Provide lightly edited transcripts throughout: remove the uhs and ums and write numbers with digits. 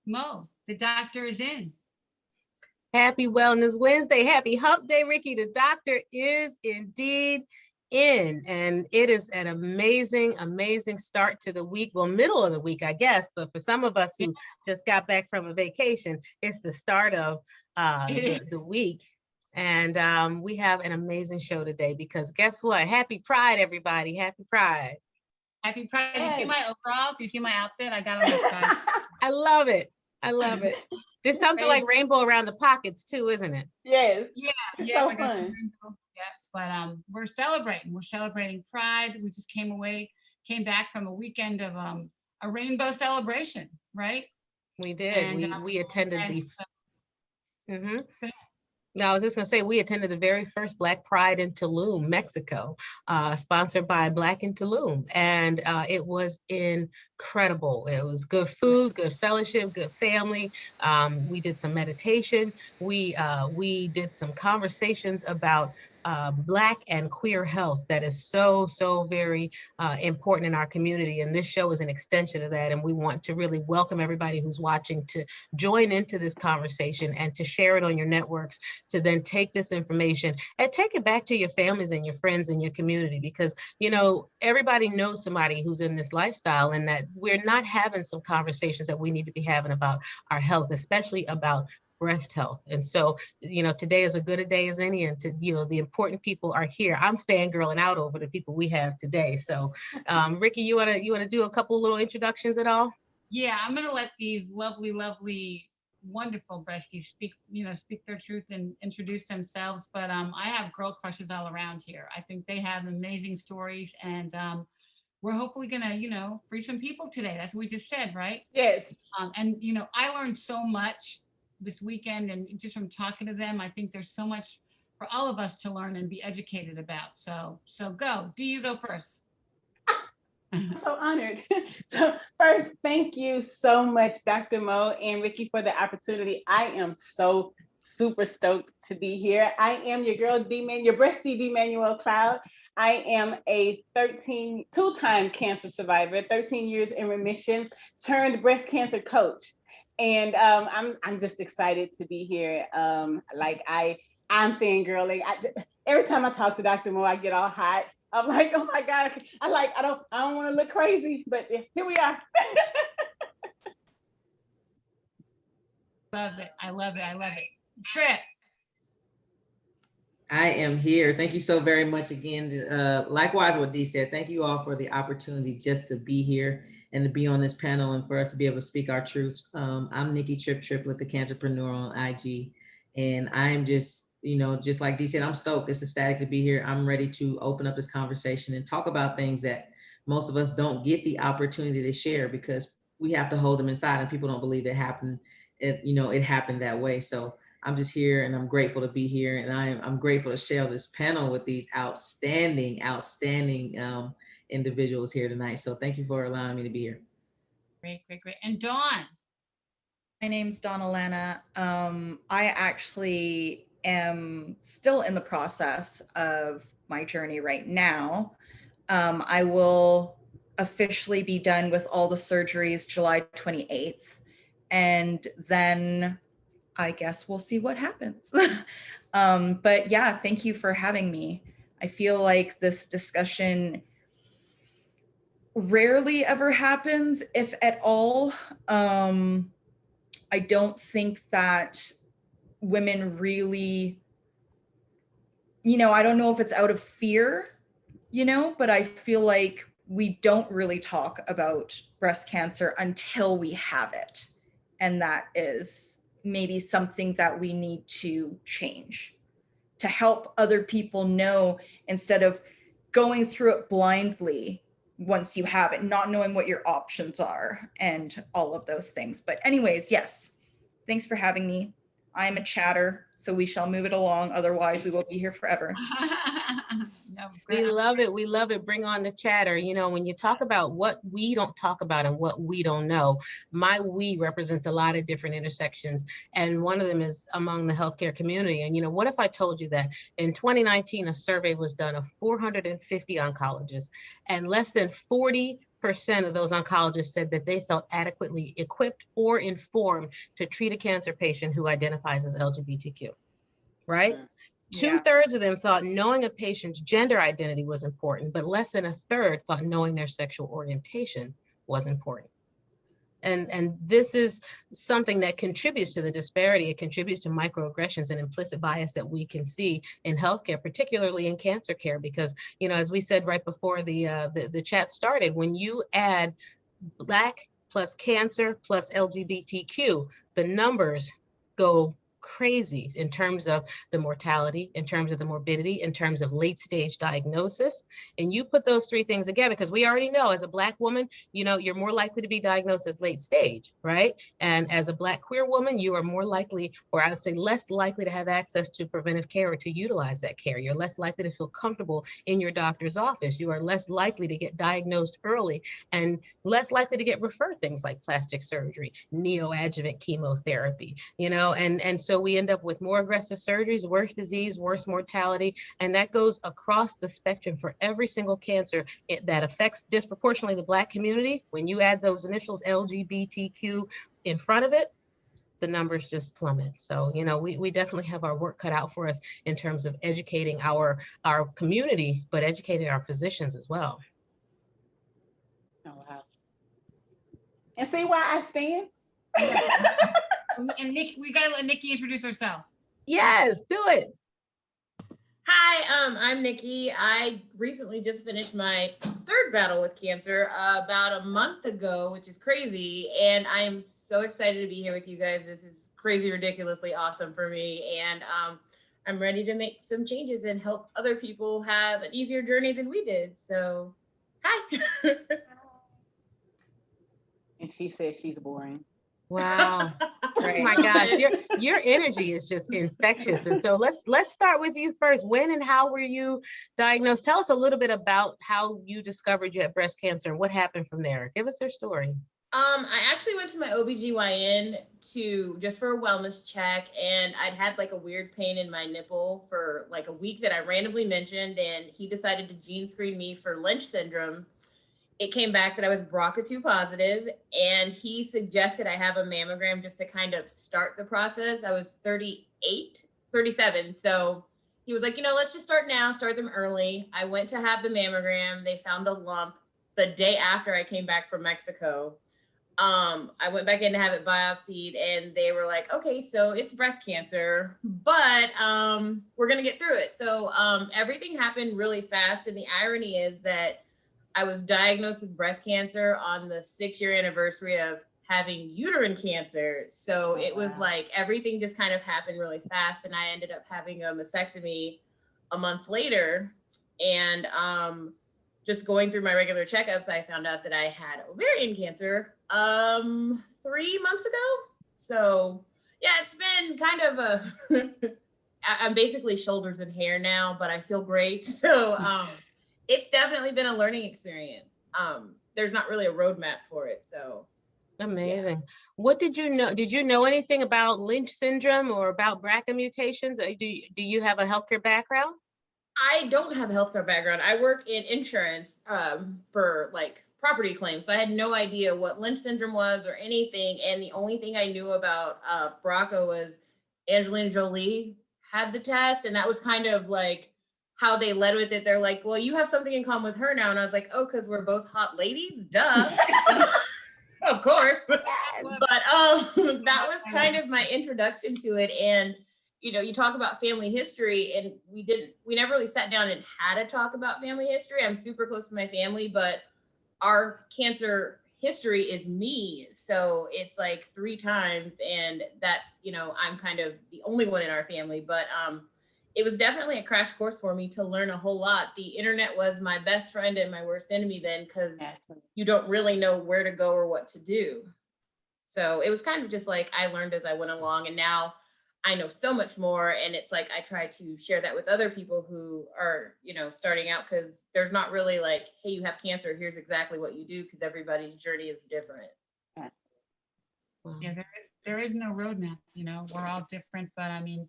Mo, the doctor is in. Happy Wellness Wednesday. Happy Hump Day, Ricky. The doctor is indeed in, and it is an amazing, amazing start to the week. Well, middle of the week, I guess, but for some of us who just got back from a vacation, it's the start of the week. And we have an amazing show today because guess what? Happy Pride, everybody. Happy Pride. Happy Pride. Yes. You see my overalls? You see my outfit? I got on my Pride. I love it. I love it. There's something like rainbow around the pockets too, isn't it? Yes. Yeah. It's yeah. So fun. Yeah. But we're celebrating. We're celebrating Pride. We just came back from a weekend of a rainbow celebration, right? We did. And, we attended the. No, I was just going to say, we attended the very first Black Pride in Tulum, Mexico, sponsored by Black in Tulum. And it was incredible. It was good food, good fellowship, good family. We did some meditation. We did some conversations about Black and queer health that is so very important in our community. And this show is an extension of that. And we want to really welcome everybody who's watching to join into this conversation and to share it on your networks, to then take this information and take it back to your families and your friends and your community, because, you know, everybody knows somebody who's in this lifestyle, and that we're not having some conversations that we need to be having about our health, especially about breast health. And so, you know, today is as good a day as any, and the important people are here. I'm fangirling out over the people we have today. So Ricky, you want to do a couple little introductions at all? Yeah, I'm going to let these lovely, wonderful breasties speak their truth and introduce themselves. But I have girl crushes all around here. I think they have amazing stories, and we're hopefully gonna free some people today. That's what we just said, right? Yes. And I learned so much this weekend, and just from talking to them, I think there's so much for all of us to learn and be educated about. So go. Do you go first? I'm so honored. So first, thank you so much, Dr. Mo and Ricky, for the opportunity. I am so super stoked to be here. I am your girl, your breastie D'Manuel Cloud. I am a two-time cancer survivor, 13 years in remission, turned breast cancer coach. And I'm just excited to be here. I'm fangirling. Every time I talk to Dr. Mo, I get all hot. I'm like, oh my God, I don't want to look crazy, but here we are. Love it. I love it. Trip. I am here. Thank you so very much again. Likewise, what Dee said, thank you all for the opportunity just to be here and to be on this panel and for us to be able to speak our truths. I'm Nikki Triplet, the Cancerpreneur on IG. And I'm just, just like Dee said, I'm stoked. It's ecstatic to be here. I'm ready to open up this conversation and talk about things that most of us don't get the opportunity to share because we have to hold them inside and people don't believe it happened. It happened that way. So I'm just here and I'm grateful to be here. And I'm grateful to share this panel with these outstanding individuals here tonight. So thank you for allowing me to be here. Great. And Dawn. My name's Dawn Alana. I actually am still in the process of my journey right now. I will officially be done with all the surgeries July 28th. And then I guess we'll see what happens. But yeah, thank you for having me. I feel like this discussion rarely ever happens, if at all. I don't think that women really, I don't know if it's out of fear, but I feel like we don't really talk about breast cancer until we have it. And that is maybe something that we need to change to help other people know, instead of going through it blindly once you have it, not knowing what your options are and all of those things. But anyways, yes, thanks for having me. I'm a chatter, so we shall move it along. Otherwise, we will be here forever. No, We good. love it. We love it. Bring on the chatter. You know, when you talk about what we don't talk about and what we don't know, my we represents a lot of different intersections. And one of them is among the healthcare community. And, you know, what if I told you that in 2019, a survey was done of 450 oncologists, and less than 40% of those oncologists said that they felt adequately equipped or informed to treat a cancer patient who identifies as LGBTQ, right? Yeah. 2/3 of them thought knowing a patient's gender identity was important, but less than a third thought knowing their sexual orientation was important. And this is something that contributes to the disparity. It contributes to microaggressions and implicit bias that we can see in healthcare, particularly in cancer care, because, you know, as we said right before the chat started, when you add Black plus cancer plus LGBTQ, the numbers go crazy in terms of the mortality, in terms of the morbidity, in terms of late stage diagnosis. And you put those three things together, because we already know as a Black woman, you know, you're more likely to be diagnosed as late stage, right? And as a Black queer woman, you are more likely, or I would say less likely, to have access to preventive care or to utilize that care. You're less likely to feel comfortable in your doctor's office. You are less likely to get diagnosed early and less likely to get referred things like plastic surgery, neoadjuvant chemotherapy, you know, and so we end up with more aggressive surgeries, worse disease, worse mortality, and that goes across the spectrum for every single cancer that affects disproportionately the Black community. When you add those initials LGBTQ in front of it, the numbers just plummet. So, you know, we definitely have our work cut out for us in terms of educating our community, but educating our physicians as well. Oh, wow. And see why I stand? And Nick, we gotta let Nikki introduce herself. Yes, do it. Hi, I'm Nikki. I recently just finished my third battle with cancer about a month ago, which is crazy. And I'm so excited to be here with you guys. This is crazy, ridiculously awesome for me. And I'm ready to make some changes and help other people have an easier journey than we did. So, hi. And she says she's boring. Wow. Oh my gosh, your energy is just infectious. And so let's start with you first. When and how were you diagnosed? Tell us a little bit about how you discovered you had breast cancer and what happened from there. Give us your story. I actually went to my OBGYN just for a wellness check, and I'd had like a weird pain in my nipple for like a week that I randomly mentioned, and he decided to gene screen me for Lynch syndrome. It came back that I was BRCA2 positive, and he suggested I have a mammogram just to kind of start the process. I was 37. So he was like, you know, let's just start now, start them early. I went to have the mammogram. They found a lump the day after I came back from Mexico. I went back in to have it biopsied, and they were like, okay, so it's breast cancer, but we're going to get through it. So everything happened really fast. And the irony is that I was diagnosed with breast cancer on the 6-year anniversary of having uterine cancer. So it was like everything just kind of happened really fast. And I ended up having a mastectomy a month later. And just going through my regular checkups, I found out that I had ovarian cancer 3 months ago. So yeah, it's been kind of a, I'm basically shoulders and hair now, but I feel great. So it's definitely been a learning experience. There's not really a roadmap for it. So amazing. Yeah. What did you know? Did you know anything about Lynch syndrome or about BRCA mutations? Do you have a healthcare background? I don't have a healthcare background. I work in insurance for like property claims. So I had no idea what Lynch syndrome was or anything. And the only thing I knew about BRCA was Angelina Jolie had the test. And that was kind of like how they led with it. They're like, well, you have something in common with her now. And I was like, oh, because we're both hot ladies? Duh. Of course. But that was kind of my introduction to it. And you know, you talk about family history, and we never really sat down and had a talk about family history. I'm super close to my family, but our cancer history is me. So it's like 3 times, and that's, you know, I'm kind of the only one in our family, but it was definitely a crash course for me to learn a whole lot. The internet was my best friend and my worst enemy then, because you don't really know where to go or what to do. So it was kind of just like I learned as I went along, and now I know so much more. And it's like, I try to share that with other people who are, you know, starting out, because there's not really like, hey, you have cancer, here's exactly what you do, because everybody's journey is different. Yeah, there is no roadmap, you know, we're all different, but I mean,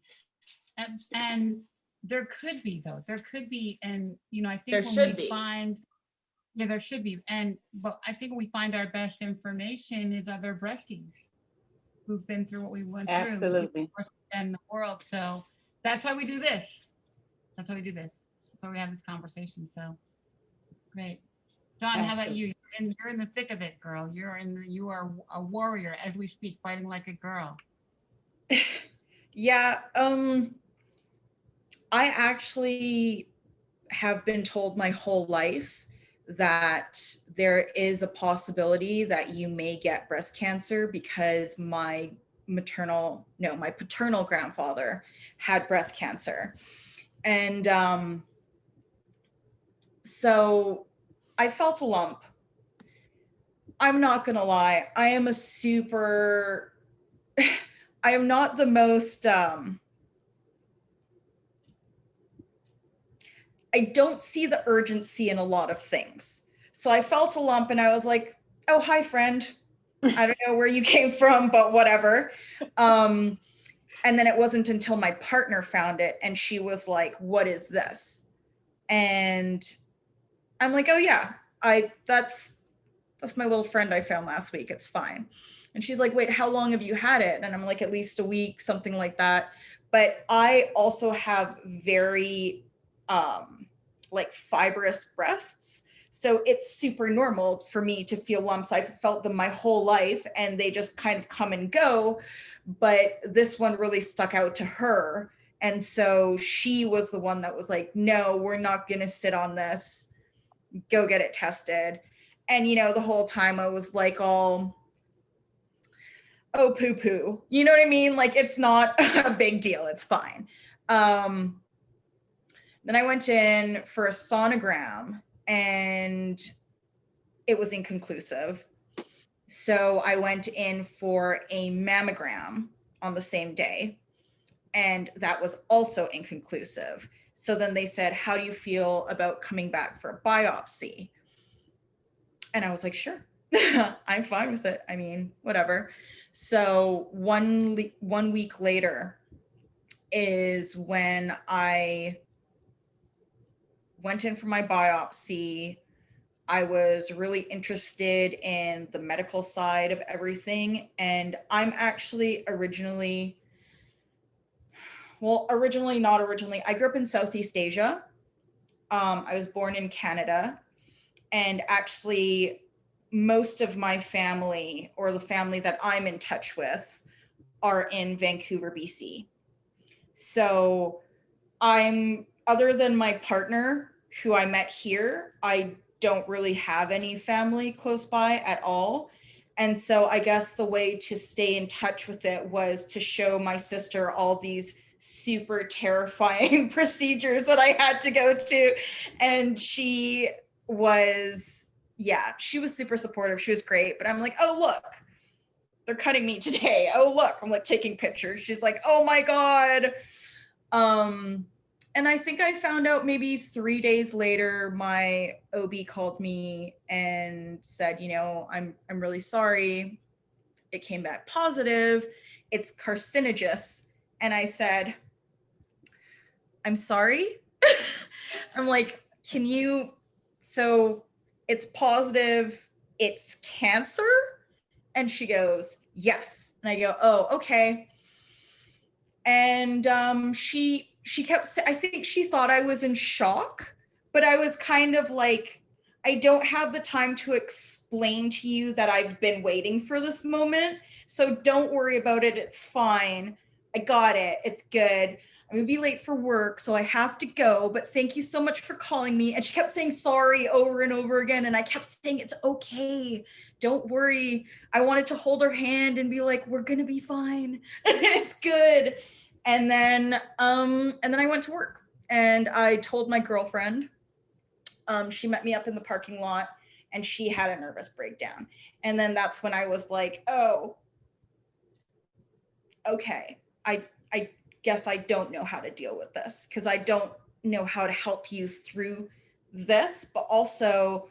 and there could be though, there could be, and you know, I think when we find, yeah, there should be, but I think we find our best information is other breasties who've been through what we went through. Absolutely. In the world, so that's why we do this. That's why we do this. That's why we have this conversation. So great, Dawn. How about you? You're in the thick of it, girl. You are a warrior as we speak, fighting like a girl. Yeah. I actually have been told my whole life that there is a possibility that you may get breast cancer because my paternal grandfather had breast cancer. And so I felt a lump. I'm not gonna lie, I am I am not the most, I don't see the urgency in a lot of things. So I felt a lump and I was like, oh, hi, friend. I don't know where you came from, but whatever. And then it wasn't until my partner found it and she was like, what is this? And I'm like, oh yeah, that's my little friend I found last week. It's fine. And she's like, wait, how long have you had it? And I'm like, at least a week, something like that. But I also have very like fibrous breasts. So it's super normal for me to feel lumps. I've felt them my whole life and they just kind of come and go. But this one really stuck out to her. And so she was the one that was like, no, we're not going to sit on this. Go get it tested. And, you know, the whole time I was like, oh, poo poo. You know what I mean? Like, it's not a big deal. It's fine. Then I went in for a sonogram and it was inconclusive. So I went in for a mammogram on the same day and that was also inconclusive. So then they said, how do you feel about coming back for a biopsy? And I was like, sure, I'm fine with it. I mean, whatever. So one week later is when I went in for my biopsy. I was really interested in the medical side of everything. And I'm actually not originally. I grew up in Southeast Asia. I was born in Canada. And actually, most of my family, or the family that I'm in touch with, are in Vancouver, BC. So other than my partner, who I met here, I don't really have any family close by at all. And so I guess the way to stay in touch with it was to show my sister all these super terrifying procedures that I had to go to. And she was super supportive. She was great. But I'm like, oh, look, they're cutting me today. Oh, look, I'm like taking pictures. She's like, oh my God. And I think I found out maybe 3 days later, my OB called me and said, you know, I'm really sorry. It came back positive. It's carcinogenous. And I said, I'm sorry. I'm like, so it's positive, it's cancer? And she goes, yes. And I go, oh, okay. And she kept, I think she thought I was in shock, but I was kind of like, I don't have the time to explain to you that I've been waiting for this moment. So don't worry about it. It's fine. I got it. It's good. I'm gonna be late for work, so I have to go, but thank you so much for calling me. And she kept saying sorry over and over again. And I kept saying, it's okay. Don't worry. I wanted to hold her hand and be like, we're gonna be fine. It's good. And then I went to work and I told my girlfriend. She met me up in the parking lot and she had a nervous breakdown. And then that's when I was like, oh, okay. I guess I don't know how to deal with this because I don't know how to help you through this, but also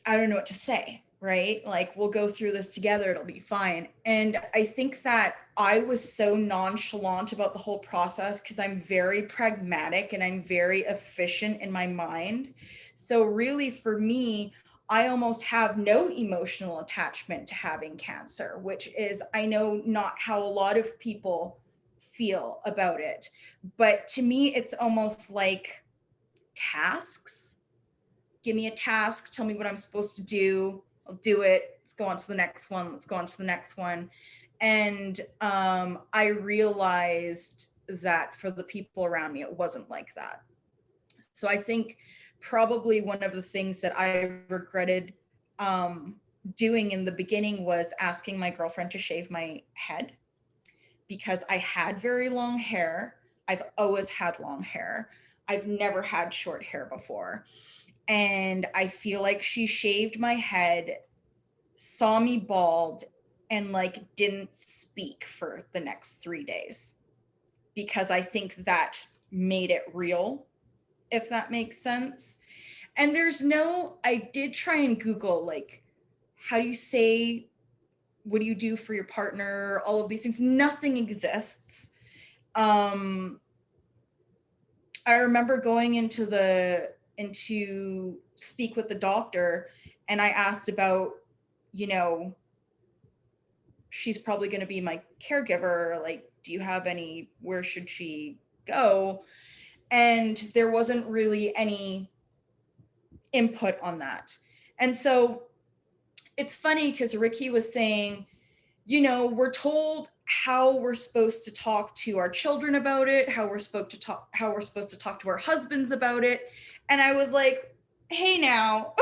I don't know what to say, right? Like, we'll go through this together, it'll be fine. And I think that I was so nonchalant about the whole process because I'm very pragmatic and I'm very efficient in my mind. So really for me, I almost have no emotional attachment to having cancer, which is, I know, not how a lot of people feel about it. But to me, it's almost like tasks. Give me a task, tell me what I'm supposed to do, I'll do it. Let's go on to the next one. Let's go on to the next one. And I realized that for the people around me, it wasn't like that. So I think probably one of the things that I regretted doing in the beginning was asking my girlfriend to shave my head, because I had very long hair. I've always had long hair. I've never had short hair before. And I feel like she shaved my head, saw me bald, and like didn't speak for the next 3 days, because I think that made it real, if that makes sense. And I did try and Google, like, how do you say, what do you do for your partner? All of these things, nothing exists. I remember going into speak with the doctor, and I asked about, she's probably going to be my caregiver. Like, do you have where should she go? And there wasn't really any input on that. And so it's funny because Ricky was saying, we're told how we're supposed to talk to our children about it, how we're supposed to talk to our husbands about it. And I was like, hey, now,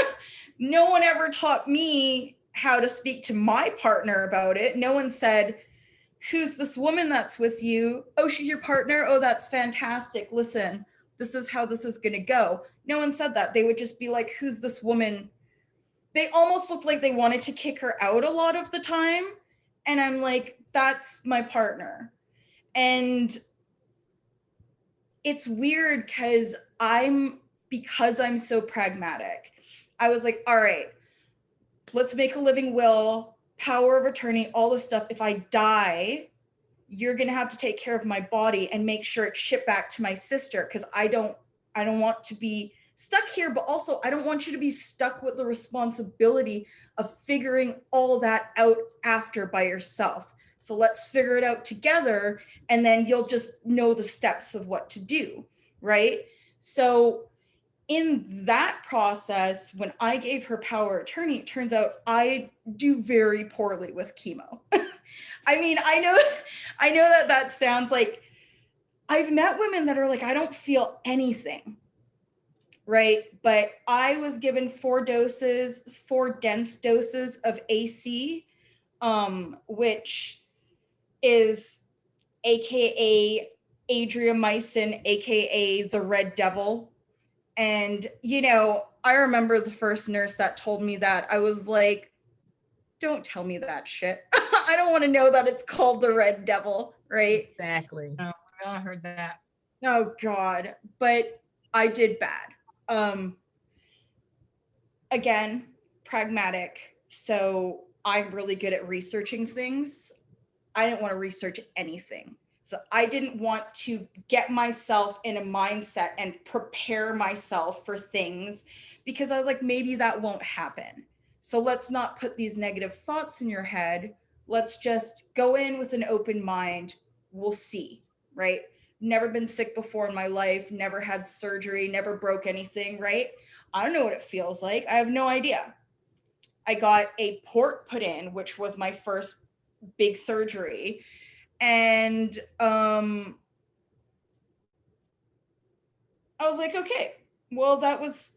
no one ever taught me how to speak to my partner about it. No one said, who's this woman that's with you? Oh, she's your partner. Oh, that's fantastic. Listen, this is how this is going to go. No one said that. They would just be like, who's this woman? They almost looked like they wanted to kick her out a lot of the time. And I'm like, that's my partner. And it's weird because I'm so pragmatic. I was like, all right, let's make a living will, power of attorney, all this stuff. If I die, you're going to have to take care of my body and make sure it's shipped back to my sister, because I don't want to be stuck here, but also I don't want you to be stuck with the responsibility of figuring all that out after by yourself. So let's figure it out together, and then you'll just know the steps of what to do, right? So in that process, when I gave her power of attorney, it turns out I do very poorly with chemo. I mean, I know that sounds like, I've met women that are like, I don't feel anything, right? But I was given 4 dense doses of AC, which is AKA adriamycin, AKA the red devil. And, I remember the first nurse that told me that, I was like, don't tell me that shit. I don't want to know that it's called the red devil, right? Exactly. Oh, I heard that. Oh God, but I did bad. Again, pragmatic. So I'm really good at researching things. I didn't want to research anything. So I didn't want to get myself in a mindset and prepare myself for things, because I was like, maybe that won't happen. So let's not put these negative thoughts in your head. Let's just go in with an open mind. We'll see, right? Never been sick before in my life, never had surgery, never broke anything, right? I don't know what it feels like. I have no idea. I got a port put in, which was my first big surgery. And I was like, okay, well, that was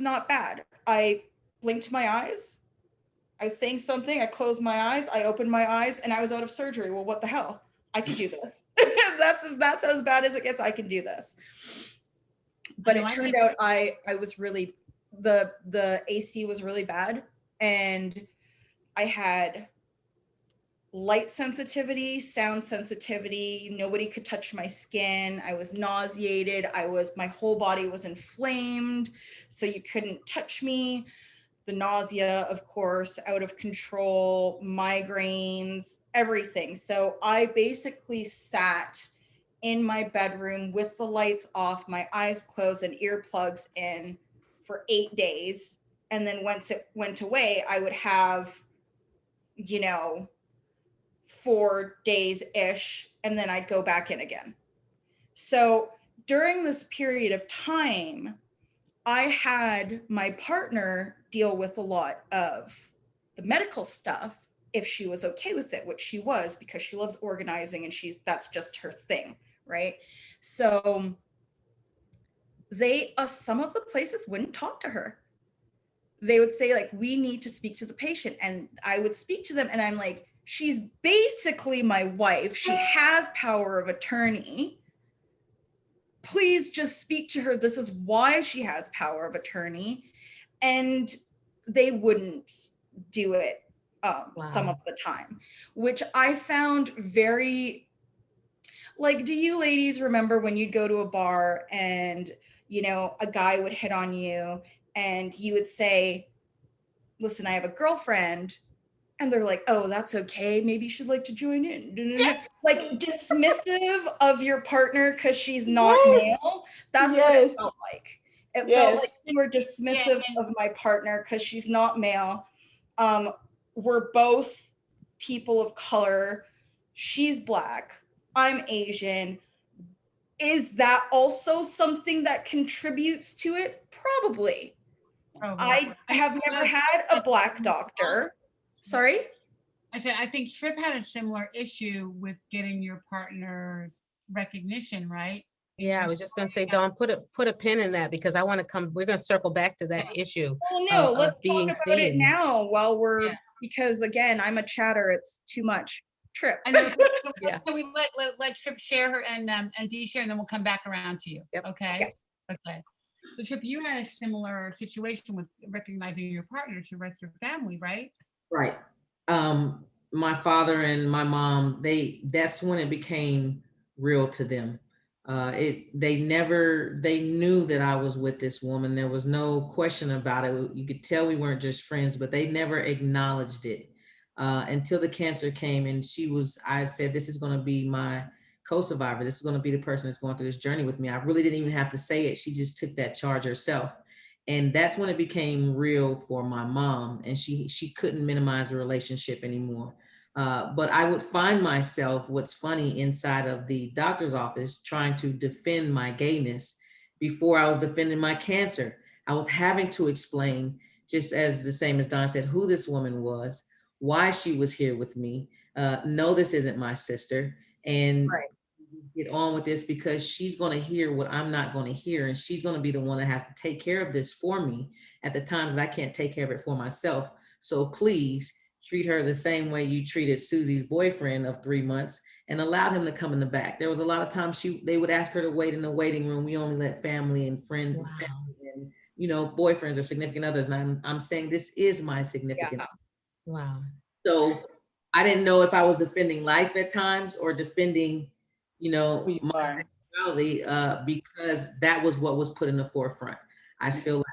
not bad. I blinked my eyes. I was saying something. I closed my eyes. I opened my eyes, and I was out of surgery. Well, what the hell? I can do this. If that's as bad as it gets, I can do this. But it turned out I was really, the AC was really bad, and I had light sensitivity, sound sensitivity. Nobody could touch my skin. I was nauseated. My whole body was inflamed, so you couldn't touch me. The nausea, of course, out of control, migraines, everything. So I basically sat in my bedroom with the lights off, my eyes closed and earplugs in for 8 days. And then once it went away, I would have, 4 days-ish, and then I'd go back in again. So during this period of time, I had my partner deal with a lot of the medical stuff if she was okay with it, which she was, because she loves organizing and that's just her thing, right? So some of the places wouldn't talk to her. They would say, like, we need to speak to the patient. And I would speak to them and I'm like, she's basically my wife. She has power of attorney. Please just speak to her. This is why she has power of attorney. And they wouldn't do it some of the time, which I found very, like, do you ladies remember when you'd go to a bar and, a guy would hit on you and you would say, listen, I have a girlfriend. And they're like, oh, that's okay. Maybe she'd like to join in. Like, dismissive of your partner because she's not male. That's what it felt like. It felt like you were dismissive of my partner because she's not male. We're both people of color. She's Black. I'm Asian. Is that also something that contributes to it? Probably. I have never had a Black doctor. Sorry? I said, I think Trip had a similar issue with getting your partner's recognition, right? Yeah, I was just gonna say, Dawn, put a pin in that because we're gonna circle back to that issue. Well, no, let's talk about it now while because again, I'm a chatter, it's too much. Trip. I know. So we let Trip share her and Dee share, and then we'll come back around to you. Yep. Okay. Yeah. Okay. So Trip, you had a similar situation with recognizing your partner to rest your family, right? Right. My father and my mom, that's when it became real to them. They knew that I was with this woman. There was no question about it. You could tell we weren't just friends, but they never acknowledged it until the cancer came. And I said, this is going to be my co-survivor. This is going to be the person that's going through this journey with me. I really didn't even have to say it. She just took that charge herself. And that's when it became real for my mom, and she couldn't minimize the relationship anymore. But I would find myself, what's funny, inside of the doctor's office trying to defend my gayness before I was defending my cancer. I was having to explain, just as the same as Dawn said, who this woman was, why she was here with me. No, this isn't my sister. And get on with this because she's going to hear what I'm not going to hear. And she's going to be the one that has to take care of this for me at the times I can't take care of it for myself. So please treat her the same way you treated Susie's boyfriend of 3 months and allowed him to come in the back. There was a lot of times they would ask her to wait in the waiting room. We only let family and friends and, boyfriends or significant others. And I'm saying this is my significant. Wow. So I didn't know if I was defending life at times or defending my sexuality, because that was what was put in the forefront. I feel like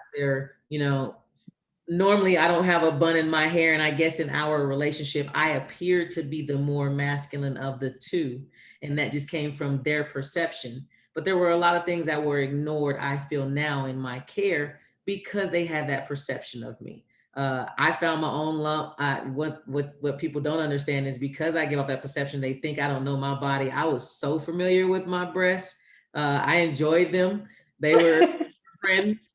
normally I don't have a bun in my hair, and I guess in our relationship, I appeared to be the more masculine of the two, and that just came from their perception. But there were a lot of things that were ignored, I feel now, in my care because they had that perception of me. I found my own lump. What people don't understand is because I give off that perception, they think I don't know my body. I was so familiar with my breasts. I enjoyed them. They were friends.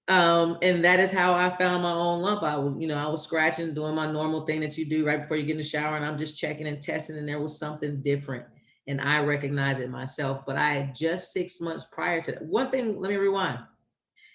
And that is how I found my own lump. I was scratching, doing my normal thing that you do right before you get in the shower. And I'm just checking and testing. And there was something different. And I recognize it myself. But I had just 6 months prior to that. One thing, let me rewind.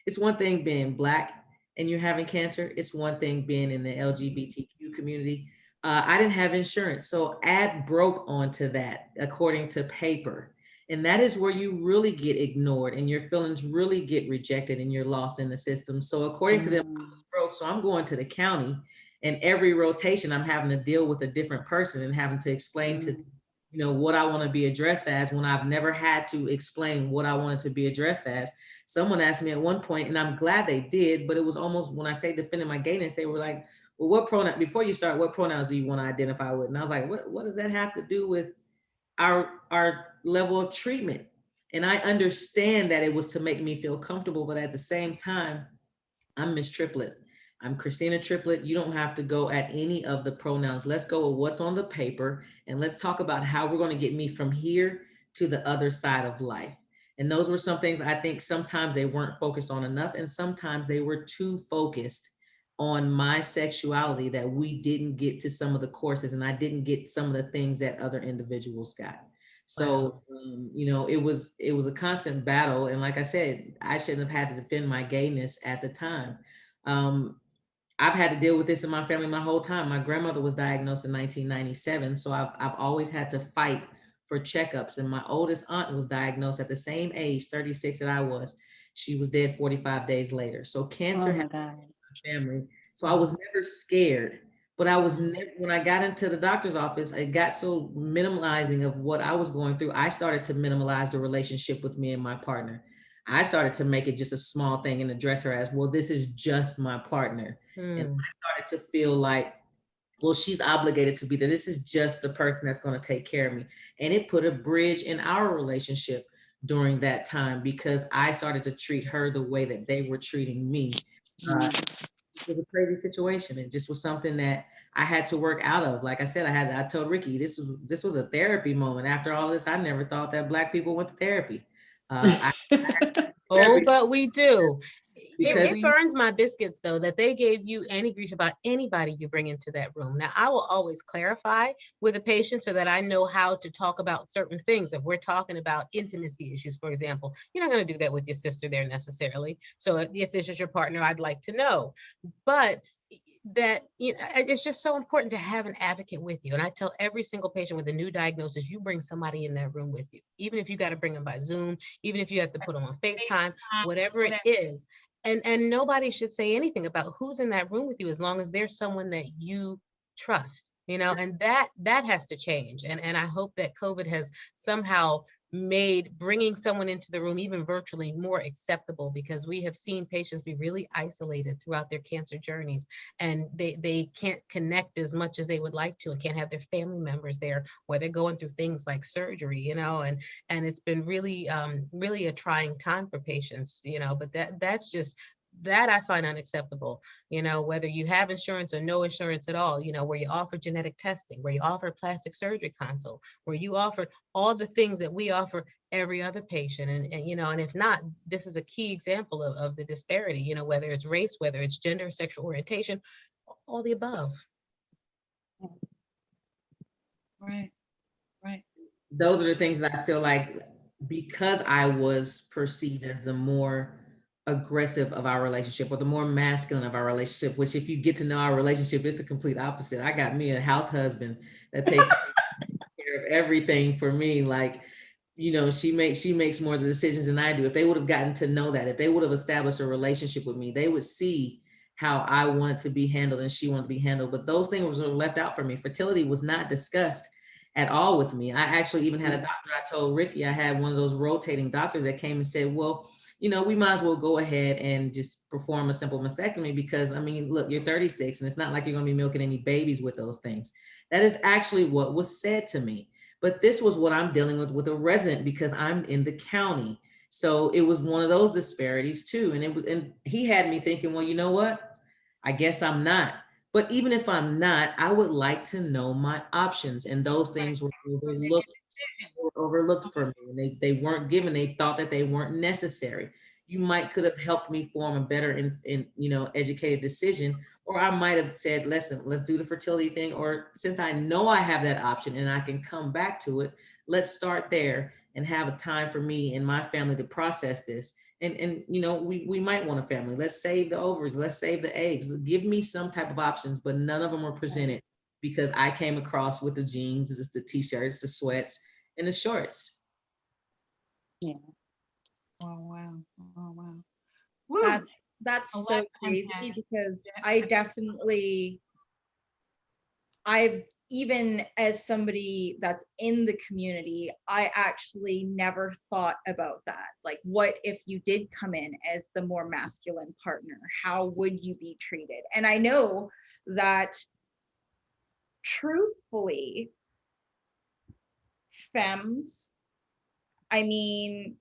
It's one thing being Black and you're having cancer. It's one thing being in the LGBTQ community. I didn't have insurance. So ad broke onto that according to paper. And that is where you really get ignored and your feelings really get rejected and you're lost in the system. So according to them, I was broke. So I'm going to the county And every rotation, I'm having to deal with a different person and having to explain to, you know, what I want to be addressed as, when I've never had to explain what I wanted to be addressed as. Someone asked me at one point, and I'm glad they did, but it was almost, when I say defending my gayness, they were like, well, what pronoun, before you start, what pronouns do you want to identify with? And I was like, what does that have to do with our level of treatment? And I understand that it was to make me feel comfortable, but at the same time, I'm Miss Triplet. I'm Christina Triplet. You don't have to go at any of the pronouns. Let's go with what's on the paper, and let's talk about how we're going to get me from here to the other side of life. And those were some things I think sometimes they weren't focused on enough, and sometimes they were too focused on my sexuality that we didn't get to some of the courses, and I didn't get some of the things that other individuals got. So, you know, it was a constant battle. And like I said, I shouldn't have had to defend my gayness at the time. I've had to deal with this in my family my whole time. My grandmother was diagnosed in 1997. So I've always had to fight for checkups. And my oldest aunt was diagnosed at the same age, 36 that I was. She was dead 45 days later. So cancer had my family. So I was never scared. But I was never, when I got into the doctor's office, it got so minimalizing of what I was going through. I started to minimalize the relationship with me and my partner. I started to make it just a small thing and address her as, well, this is just my partner. And I started to feel like, well, she's obligated to be there. This is just the person that's going to take care of me. And it put a bridge in our relationship during that time, because I started to treat her the way that they were treating me. It was a crazy situation. It just was something that I had to work out of. Like I said, I told Ricky, this was a therapy moment. After all this, I never thought that Black people went to therapy. Oh, but we do. Because It burns my biscuits, though, that they gave you any grief about anybody you bring into that room. Now, I will always clarify with a patient so that I know how to talk about certain things. If we're talking about intimacy issues, for example, you're not going to do that with your sister there necessarily. So if this is your partner, I'd like to know. But that, you know, it's just so important to have an advocate with you. And I tell every single patient with a new diagnosis, you bring somebody in that room with you, even if you got to bring them by Zoom, even if you have to put them on FaceTime, whatever it is. And nobody should say anything about who's in that room with you, as long as there's someone that you trust, you know, and that has to change. And I hope that COVID has somehow made bringing someone into the room, even virtually, more acceptable, because we have seen patients be really isolated throughout their cancer journeys, and they can't connect as much as they would like to, and can't have their family members there where they're going through things like surgery, you know, and it's been really really a trying time for patients, you know. But that's just, that I find unacceptable, you know, whether you have insurance or no insurance at all, you know, where you offer genetic testing, where you offer plastic surgery consult, where you offer all the things that we offer every other patient. And you know, and if not, this is a key example of the disparity, you know, whether it's race, whether it's gender, sexual orientation, all the above. Right. Those are the things that I feel like, because I was perceived as the more aggressive of our relationship, or the more masculine of our relationship, which, if you get to know our relationship, it's the complete opposite. I got me a house husband that takes care of everything for me. Like, you know, she makes more of the decisions than I do. If they would have gotten to know that, if they would have established a relationship with me, they would see how I wanted to be handled and she wanted to be handled. But those things were left out for me. Fertility was not discussed at all with me. I actually even had a doctor, I told Ricky, I had one of those rotating doctors that came and said, well, you know, we might as well go ahead and just perform a simple mastectomy, because, I mean, look, you're 36 and it's not like you're going to be milking any babies with those things. That is actually what was said to me. But this was what I'm dealing with a resident, because I'm in the county. So it was one of those disparities too. And he had me thinking, well, you know what? I guess I'm not. But even if I'm not, I would like to know my options. And those things were overlooked for me. They weren't given. They thought that they weren't necessary. You could have helped me form a better and you know, educated decision. Or I might have said, listen, let's do the fertility thing. Or since I know I have that option and I can come back to it, let's start there and have a time for me and my family to process this. And you know, we might want a family. Let's save the ovaries. Let's save the eggs. Give me some type of options, but none of them were presented, because I came across with the jeans, the t-shirts, the sweats, and the shorts. Yeah. Oh, wow. Oh, wow. That's so crazy, because I definitely I've, even as somebody that's in the community, I actually never thought about that. Like, what if you did come in as the more masculine partner? How would you be treated? And I know that truthfully, femmes, I mean,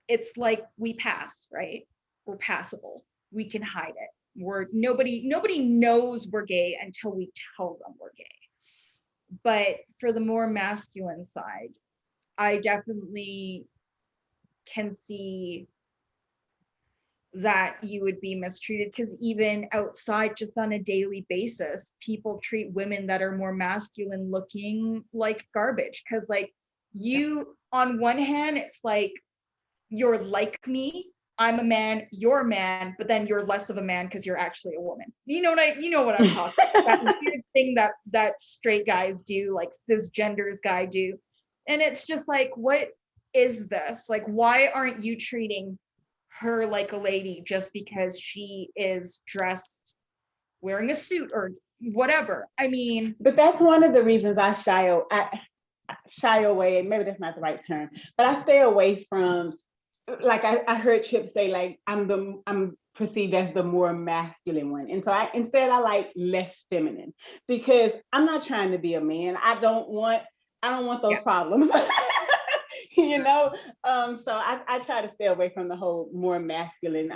it's like we pass, right? We're passable. We can hide it. Nobody knows we're gay until we tell them we're gay. But for the more masculine side, I definitely can see that you would be mistreated, because even outside, just on a daily basis, people treat women that are more masculine looking like garbage. Because like, you, on one hand, it's like, you're like me, I'm a man, you're a man, but then you're less of a man because you're actually a woman. You know what I'm talking about. That weird thing that straight guys do, like cisgenders guy do. And it's just like, what is this? Like, why aren't you treating her like a lady just because she is dressed wearing a suit or whatever? I mean, but that's one of the reasons I shy away, maybe that's not the right term, but I stay away from, like I heard Trip say, like, I'm perceived as the more masculine one. And so instead I like less feminine, because I'm not trying to be a man. I don't want those problems. You know, so I try to stay away from the whole more masculine.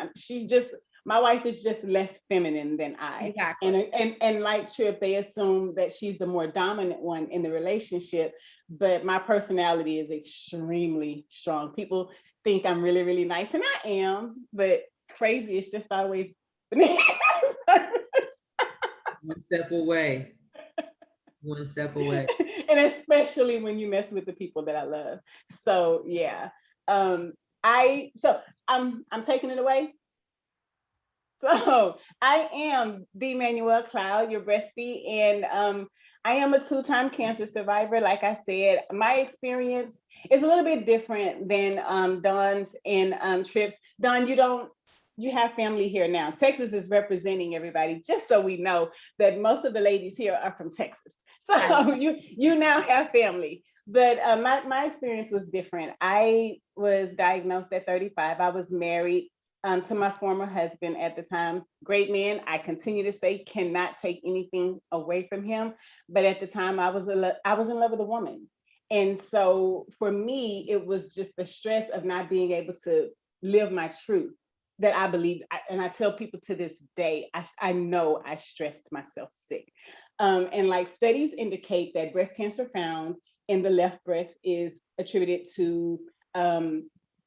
My wife is just less feminine than I. Exactly. And like Trip, they assume that she's the more dominant one in the relationship, but my personality is extremely strong. People think I'm really, really nice, and I am, but crazy, it's just always one step away. One step away. And especially when you mess with the people that I love. So yeah. I'm taking it away. So I am the Manuel Cloud, your bestie, and I am a 2-time cancer survivor. Like I said, my experience is a little bit different than Dawn's and Trip's. Dawn, you have family here now. Texas is representing everybody, just so we know that most of the ladies here are from Texas. So you now have family. But my experience was different. I was diagnosed at 35. I was married to my former husband at the time. Great man. I continue to say, cannot take anything away from him. But at the time, I was in love with a woman. And so for me, it was just the stress of not being able to live my truth that I believe. And I tell people to this day, I know I stressed myself sick. And like, studies indicate that breast cancer found in the left breast is attributed to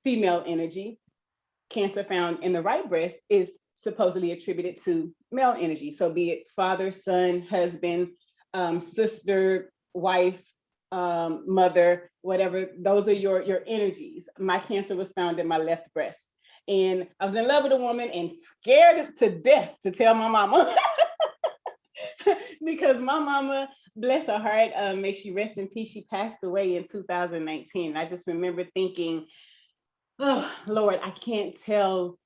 female energy. Cancer found in the right breast is supposedly attributed to male energy. So be it father, son, husband, sister, wife, mother, whatever, those are your energies. My cancer was found in my left breast. And I was in love with a woman and scared to death to tell my mama. Because my mama, bless her heart, may she rest in peace, she passed away in 2019. I just remember thinking, oh, Lord, I can't tell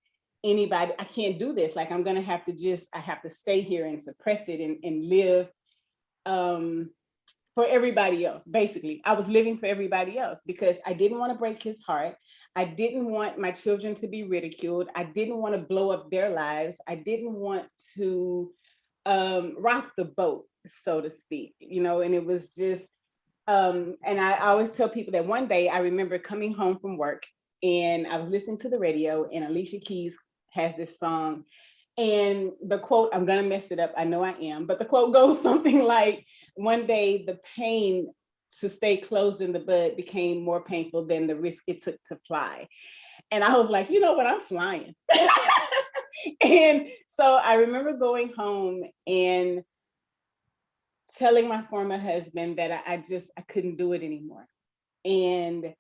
anybody, I can't do this. Like, I'm going to have to stay here and suppress it and live for everybody else. Basically, I was living for everybody else because I didn't want to break his heart. I didn't want my children to be ridiculed. I didn't want to blow up their lives. I didn't want to rock the boat, so to speak, and it was just, and I always tell people that one day I remember coming home from work and I was listening to the radio and Alicia Keys has this song, and the quote, I'm gonna mess it up, I know I am, but the quote goes something like, one day the pain to stay closed in the bud became more painful than the risk it took to fly. And I was like, you know what, I'm flying. And so I remember going home and telling my former husband that I couldn't do it anymore. And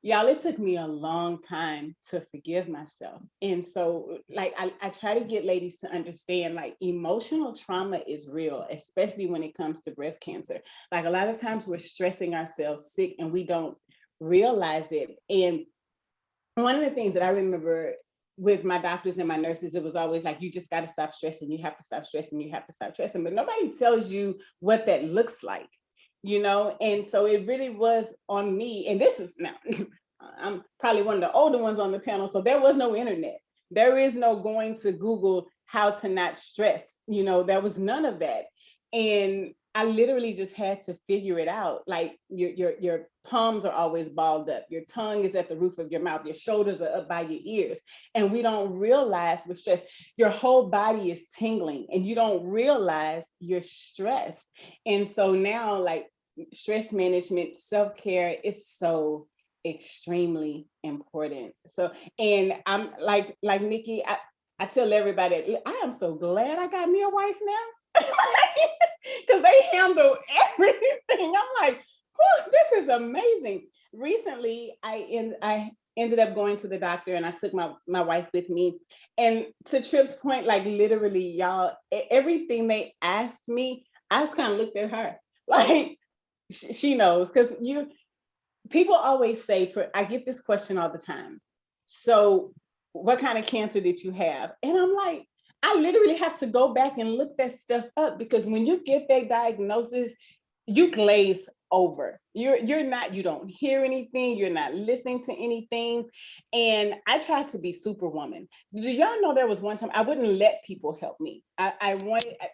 y'all, it took me a long time to forgive myself. And so like, I try to get ladies to understand, like, emotional trauma is real, especially when it comes to breast cancer. Like, a lot of times we're stressing ourselves sick and we don't realize it. And one of the things that I remember with my doctors and my nurses, it was always like, you just got to stop stressing. You have to stop stressing. You have to stop stressing. But nobody tells you what that looks like, you know? And so it really was on me. And this is now, I'm probably one of the older ones on the panel. So there was no internet. There is no going to Google how to not stress. You know, there was none of that. And I literally just had to figure it out. Like your palms are always balled up. Your tongue is at the roof of your mouth. Your shoulders are up by your ears. And we don't realize with stress, your whole body is tingling and you don't realize you're stressed. And so now, like, stress management, self-care is so extremely important. So, and I'm like Nikki, I tell everybody, I am so glad I got me a wife now. Because they handle everything. I'm like, this is amazing. Recently, I ended up going to the doctor and I took my wife with me. And to Tripp's point, like literally, y'all, everything they asked me, I just kind of looked at her. Like, she knows, because people always say, I get this question all the time. So what kind of cancer did you have? And I'm like, I literally have to go back and look that stuff up, because when you get that diagnosis, you glaze over. You don't hear anything, you're not listening to anything. And I tried to be superwoman. Do y'all know there was one time I wouldn't let people help me. I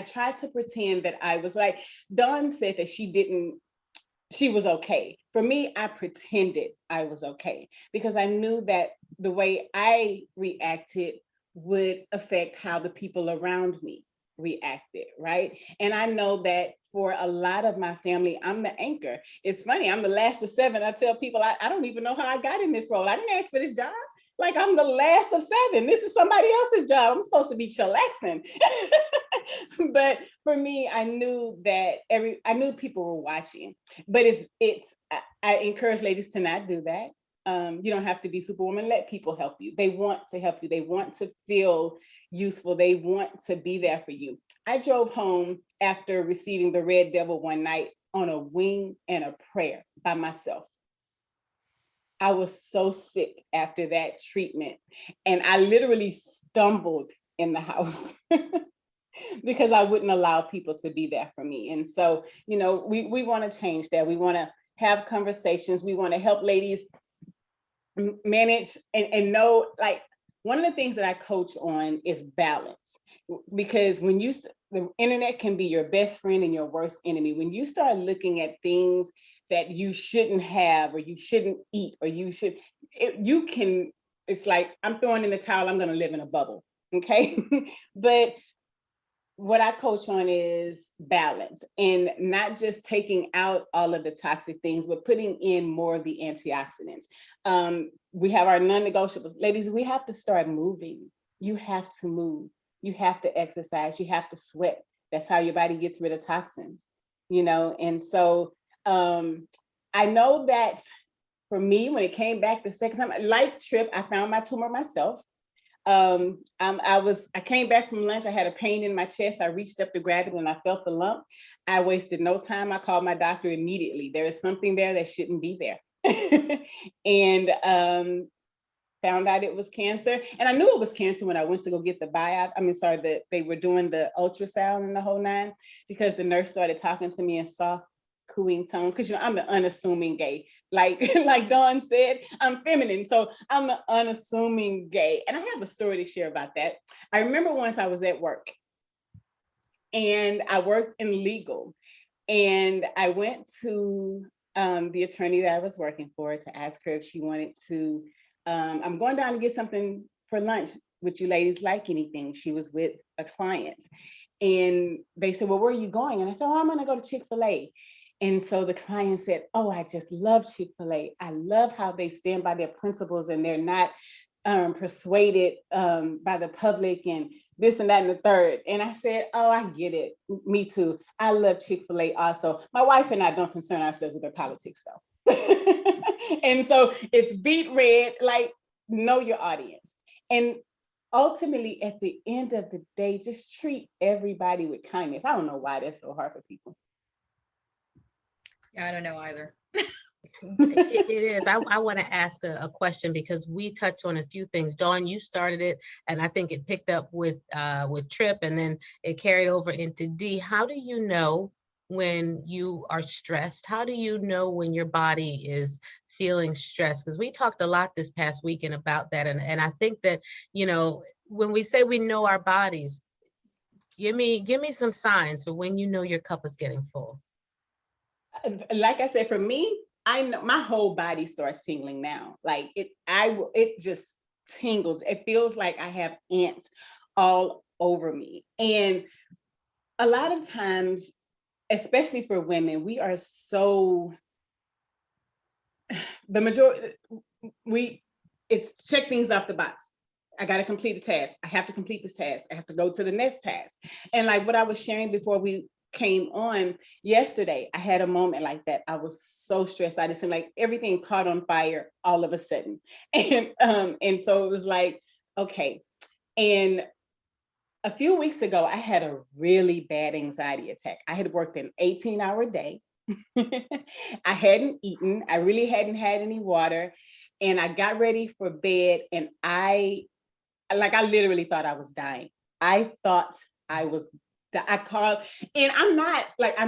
tried to pretend that I was like, Dawn said that she was okay. For me, I pretended I was okay because I knew that the way I reacted would affect how the people around me reacted, right? And I know that for a lot of my family, I'm the anchor. It's funny, I'm the last of 7. I tell people, I don't even know how I got in this role. I didn't ask for this job. Like, I'm the last of 7. This is somebody else's job. I'm supposed to be chillaxing. But for me, I knew that I knew people were watching. But I encourage ladies to not do that. You don't have to be superwoman. Let people help you. They want to help you. They want to feel useful. They want to be there for you. I drove home after receiving the red devil one night on a wing and a prayer by myself. I was so sick after that treatment. And I literally stumbled in the house because I wouldn't allow people to be there for me. And so, you know, we want to change that. We want to have conversations. We want to help ladies manage and know, like, one of the things that I coach on is balance, because when the internet can be your best friend and your worst enemy. When you start looking at things that you shouldn't have, or you shouldn't eat, or it's like, I'm throwing in the towel, I'm going to live in a bubble. Okay. But what I coach on is balance, and not just taking out all of the toxic things, but putting in more of the antioxidants. We have our non-negotiables. Ladies, we have to start moving. You have to move. You have to exercise. You have to sweat. That's how your body gets rid of toxins, you know? And so I know that for me, when it came back the second time, like Tripp, I found my tumor myself. I came back from lunch. I had a pain in my chest. I reached up to grab it and I felt the lump. I wasted no time. I called my doctor immediately. There is something there that shouldn't be there. And found out it was cancer. And I knew it was cancer when I went to go get the biopsy. They were doing the ultrasound and the whole 9, because the nurse started talking to me in soft, cooing tones. Because, you know, I'm the unassuming gay. Like Dawn said, I'm feminine. So I'm the unassuming gay. And I have a story to share about that. I remember once I was at work and I worked in legal, and I went to the attorney that I was working for to ask her if she wanted to, I'm going down to get something for lunch. Would you ladies like anything? She was with a client. And they said, well, where are you going? And I said, oh, I'm going to go to Chick-fil-A. And so the client said, oh, I just love Chick-fil-A. I love how they stand by their principles and they're not persuaded by the public and this and that and the third. And I said, oh, I get it. Me too. I love Chick-fil-A also. My wife and I don't concern ourselves with their politics though. And so it's beat red, like, know your audience. And ultimately, at the end of the day, just treat everybody with kindness. I don't know why that's so hard for people. Yeah, I don't know either. It is. I want to ask a question because we touched on a few things. Dawn, you started it, and I think it picked up with Trip, and then it carried over into D. How do you know when you are stressed? How do you know when your body is feeling stressed? Because we talked a lot this past weekend about that, and I think that, you know, when we say we know our bodies, give me some signs for when you know your cup is getting full. Like I said, for me, I know my whole body starts tingling now. Like it just tingles. It feels like I have ants all over me. And a lot of times, especially for women, we are so, the majority, it's check things off the box. I got to complete a task. I have to complete this task. I have to go to the next task. And like what I was sharing before we came on yesterday, I had a moment like that. I was so stressed out. It seemed like everything caught on fire all of a sudden. And so it was like, okay. And a few weeks ago, I had a really bad anxiety attack. I had worked an 18-hour day. I hadn't eaten. I really hadn't had any water. And I got ready for bed, and I literally thought I was dying. I thought I called, and I'm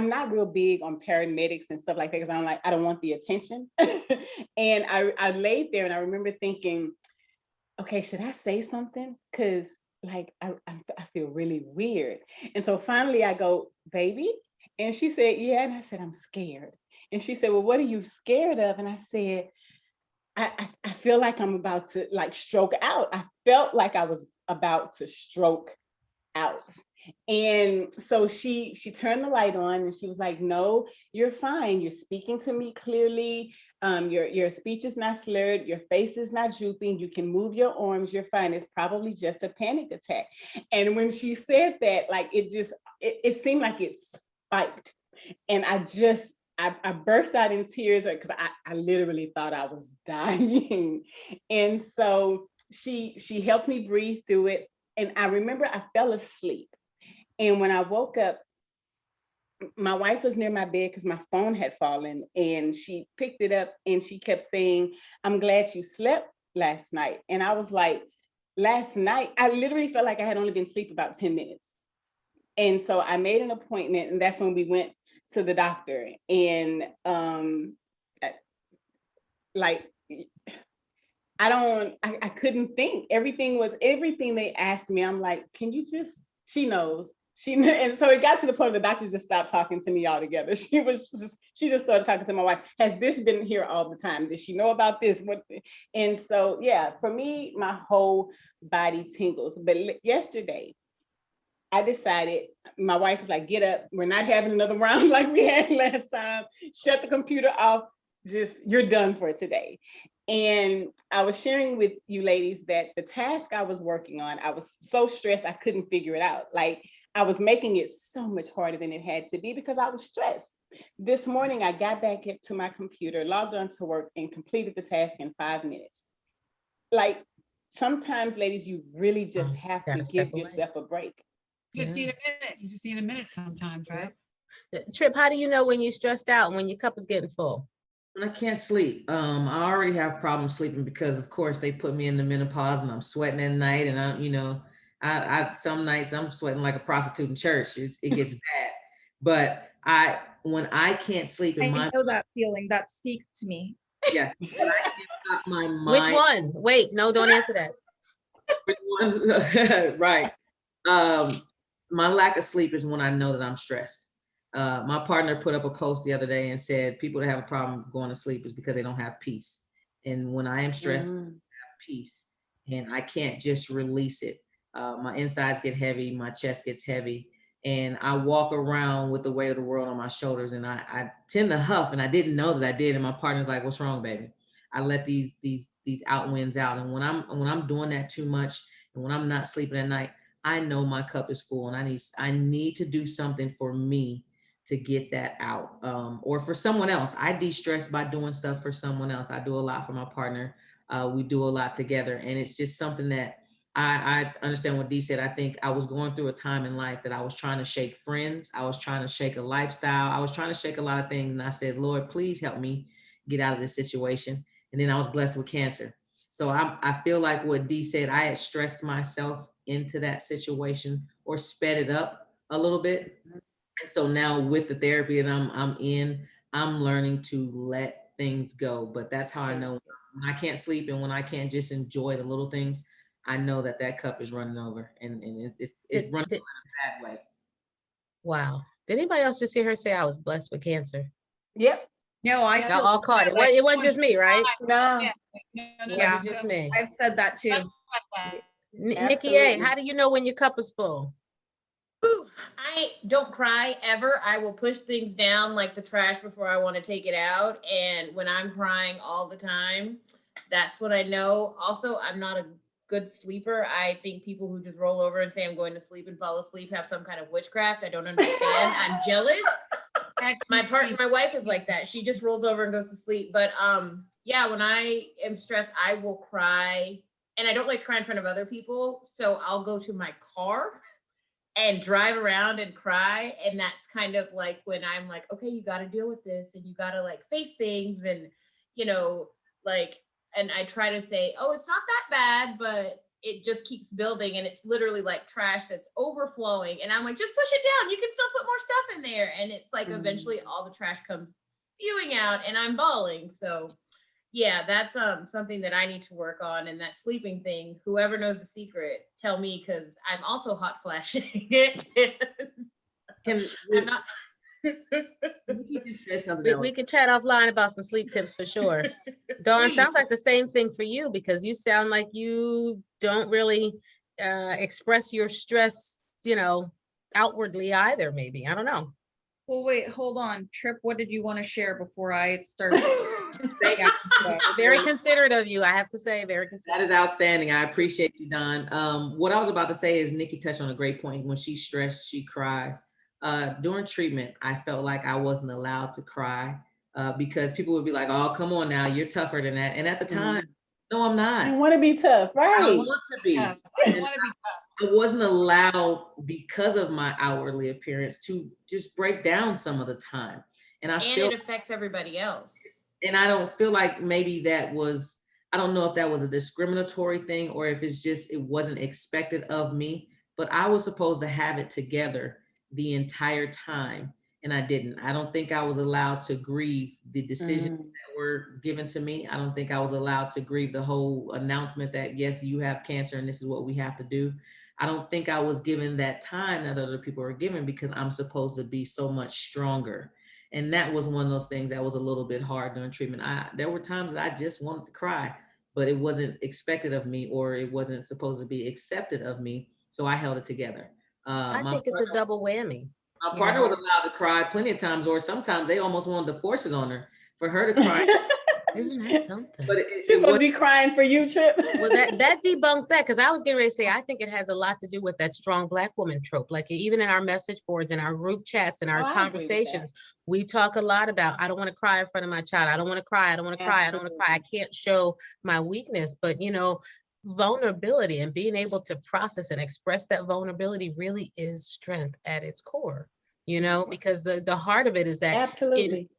not real big on paramedics and stuff like that, because I don't want the attention. And I laid there, and I remember thinking, okay, should I say something? Because like I feel really weird. And so finally I go, baby. And she said, yeah. And I said, I'm scared. And she said, well, what are you scared of? And I said, I feel like I'm about to like stroke out. I felt like I was about to stroke out. And so she turned the light on, and she was like, no, you're fine. You're speaking to me clearly. Your speech is not slurred. Your face is not drooping. You can move your arms. You're fine. It's probably just a panic attack. And when she said that, like, it seemed like it spiked. And I burst out in tears because I literally thought I was dying. And so she helped me breathe through it. And I remember I fell asleep. And when I woke up, my wife was near my bed because my phone had fallen, and she picked it up and she kept saying, I'm glad you slept last night. And I was like, last night, I literally felt like I had only been asleep about 10 minutes. And so I made an appointment, and that's when we went to the doctor. And I couldn't think. Everything they asked me, I'm like, can you just, she knows. And so it got to the point where the doctor just stopped talking to me altogether. She just started talking to my wife. Has this been here all the time? Does she know about this? And so, yeah, for me, my whole body tingles. But yesterday, I decided, my wife was like, get up. We're not having another round like we had last time. Shut the computer off. You're done for today. And I was sharing with you ladies that the task I was working on, I was so stressed, I couldn't figure it out. Like, I was making it so much harder than it had to be because I was stressed. This morning, I got back to my computer, logged on to work, and completed the task in 5 minutes. Like, sometimes, ladies, you really just have to give yourself a break. You just need a minute. You just need a minute sometimes, right? Trip, how do you know when you're stressed out and when your cup is getting full? When I can't sleep. I already have problems sleeping because, of course, they put me in the menopause and I'm sweating at night, and I some nights I'm sweating like a prostitute in church. It gets bad. But when I can't sleep in I know that feeling. That speaks to me. Yeah. When I can't stop my mind. Which one? Wait, no, don't answer that. Which one? Right. My lack of sleep is when I know that I'm stressed. My partner put up a post the other day and said people that have a problem going to sleep is because they don't have peace. And when I am stressed, I have peace, and I can't just release it. My insides get heavy, my chest gets heavy, and I walk around with the weight of the world on my shoulders, and I tend to huff, and I didn't know that I did. And my partner's like, "What's wrong, baby?" I let these outwinds out, and when I'm doing that too much, and when I'm not sleeping at night, I know my cup is full, and I need to do something for me to get that out, or for someone else. I de-stress by doing stuff for someone else. I do a lot for my partner. We do a lot together, and it's just something that I understand what Dee said. I think I was going through a time in life that I was trying to shake friends. I was trying to shake a lifestyle. I was trying to shake a lot of things, and I said, Lord, please help me get out of this situation. And then I was blessed with cancer. So I feel like what Dee said, I had stressed myself into that situation or sped it up a little bit. And so now with the therapy that I'm in, I'm learning to let things go. But that's how I know when I can't sleep and when I can't just enjoy the little things, I know that that cup is running over, and it's running over in a bad way. Wow. Did anybody else just hear her say I was blessed with cancer? Yep. No, I Y'all all caught it. It wasn't just me, right? No. Yeah, it was just me. I've said that too. Nikki A, how do you know when your cup is full? Ooh, I don't cry ever. I will push things down like the trash before I want to take it out. And when I'm crying all the time, that's when I know. Also, I'm not a good sleeper. I think people who just roll over and say I'm going to sleep and fall asleep have some kind of witchcraft. I don't understand. I'm jealous. My wife is like that. She just rolls over and goes to sleep. But yeah, when I am stressed, I will cry. And I don't like to cry in front of other people. So I'll go to my car and drive around and cry. And that's kind of like when I'm like, okay, you got to deal with this and you got to like face things and, you know, like, and I try to say, oh, it's not that bad, but it just keeps building and it's literally like trash that's overflowing. And I'm like, just push it down. You can still put more stuff in there. And it's like, eventually all the trash comes spewing out and I'm bawling. So yeah, that's something that I need to work on. And that sleeping thing, whoever knows the secret, tell me, because I'm also hot flashing. I'm not. We can chat offline about some sleep tips for sure. Dawn, sounds like the same thing for you, because you sound like you don't really express your stress, you know, outwardly either, maybe. I don't know. Well, wait, hold on. Trip, what did you want to share before I start? Very considerate of you, I have to say, very considerate. That is outstanding. I appreciate you, Don. What I was about to say is Nikki touched on a great point. When she's stressed, she cries. During treatment, I felt like I wasn't allowed to cry because people would be like, oh, come on now, you're tougher than that. And at the time, no, I'm not. I want to be tough, right? I want to be. I wasn't allowed, because of my outwardly appearance, to just break down some of the time. And it affects everybody else. And I don't feel like maybe that was, I don't know if that was a discriminatory thing or if it's just, it wasn't expected of me, but I was supposed to have it together the entire time. And I didn't. I don't think I was allowed to grieve the decisions that were given to me. I don't think I was allowed to grieve the whole announcement that, yes, you have cancer and this is what we have to do. I don't think I was given that time that other people were given because I'm supposed to be so much stronger. And that was one of those things that was a little bit hard during treatment. There were times that I just wanted to cry, but it wasn't expected of me or it wasn't supposed to be accepted of me. So I held it together. I think it's a double whammy. My partner was allowed to cry plenty of times, or sometimes they almost wanted to force it on her for her to cry. Isn't that something? But she's supposed to be crying for you, Trip. Well, that debunks that, because I was getting ready to say, I think it has a lot to do with that strong Black woman trope. Like even in our message boards, in our group chats, in our conversations, we talk a lot about, I don't want to cry in front of my child. I don't want to cry. I don't want to cry. I don't want to cry. I can't show my weakness. But, you know, vulnerability and being able to process and express that vulnerability really is strength at its core, you know, because the heart of it is that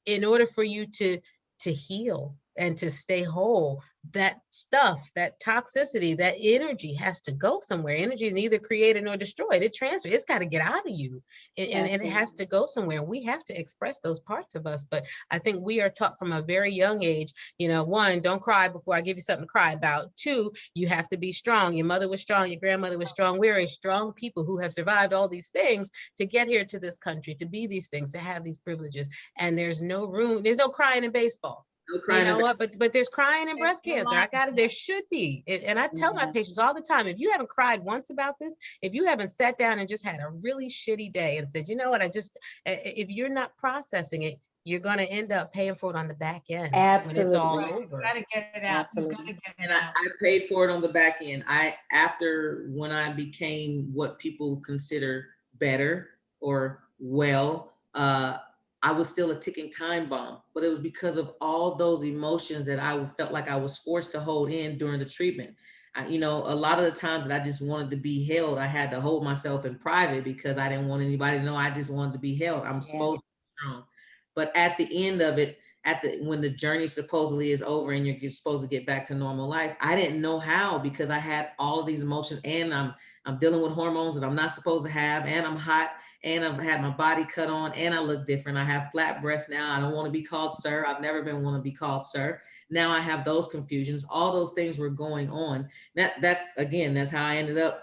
in order for you to heal and to stay whole, that stuff, that toxicity, that energy has to go somewhere. Energy is neither created nor destroyed. It transfers. It's got to get out of you, and it has to go somewhere. We have to express those parts of us. But I think we are taught from a very young age, you know, one, don't cry before I give you something to cry about. Two, you have to be strong. Your mother was strong. Your grandmother was strong. We're a strong people who have survived all these things to get here to this country, to be these things, to have these privileges. And there's no room. There's no crying in baseball. You know what? But there's crying in breast cancer. There should be. And I tell my patients all the time, if you haven't cried once about this, if you haven't sat down and just had a really shitty day and said, you know what, if you're not processing it, you're going to end up paying for it on the back end. When it's all over. You gotta get it out. I paid for it on the back end. When I became what people consider better or well, I was still a ticking time bomb, but it was because of all those emotions that I felt like I was forced to hold in during the treatment. You know, a lot of the times that I just wanted to be held, I had to hold myself in private because I didn't want anybody to know. I just wanted to be held. I'm supposed to be strong. But at the end of it, when the journey supposedly is over and you're supposed to get back to normal life. I didn't know how, because I had all of these emotions, and I'm dealing with hormones that I'm not supposed to have, and I'm hot, and I've had my body cut on, and I look different. I have flat breasts now. I don't want to be called sir. I've never been want to be called sir. Now I have those confusions. All those things were going on. That's how I ended up,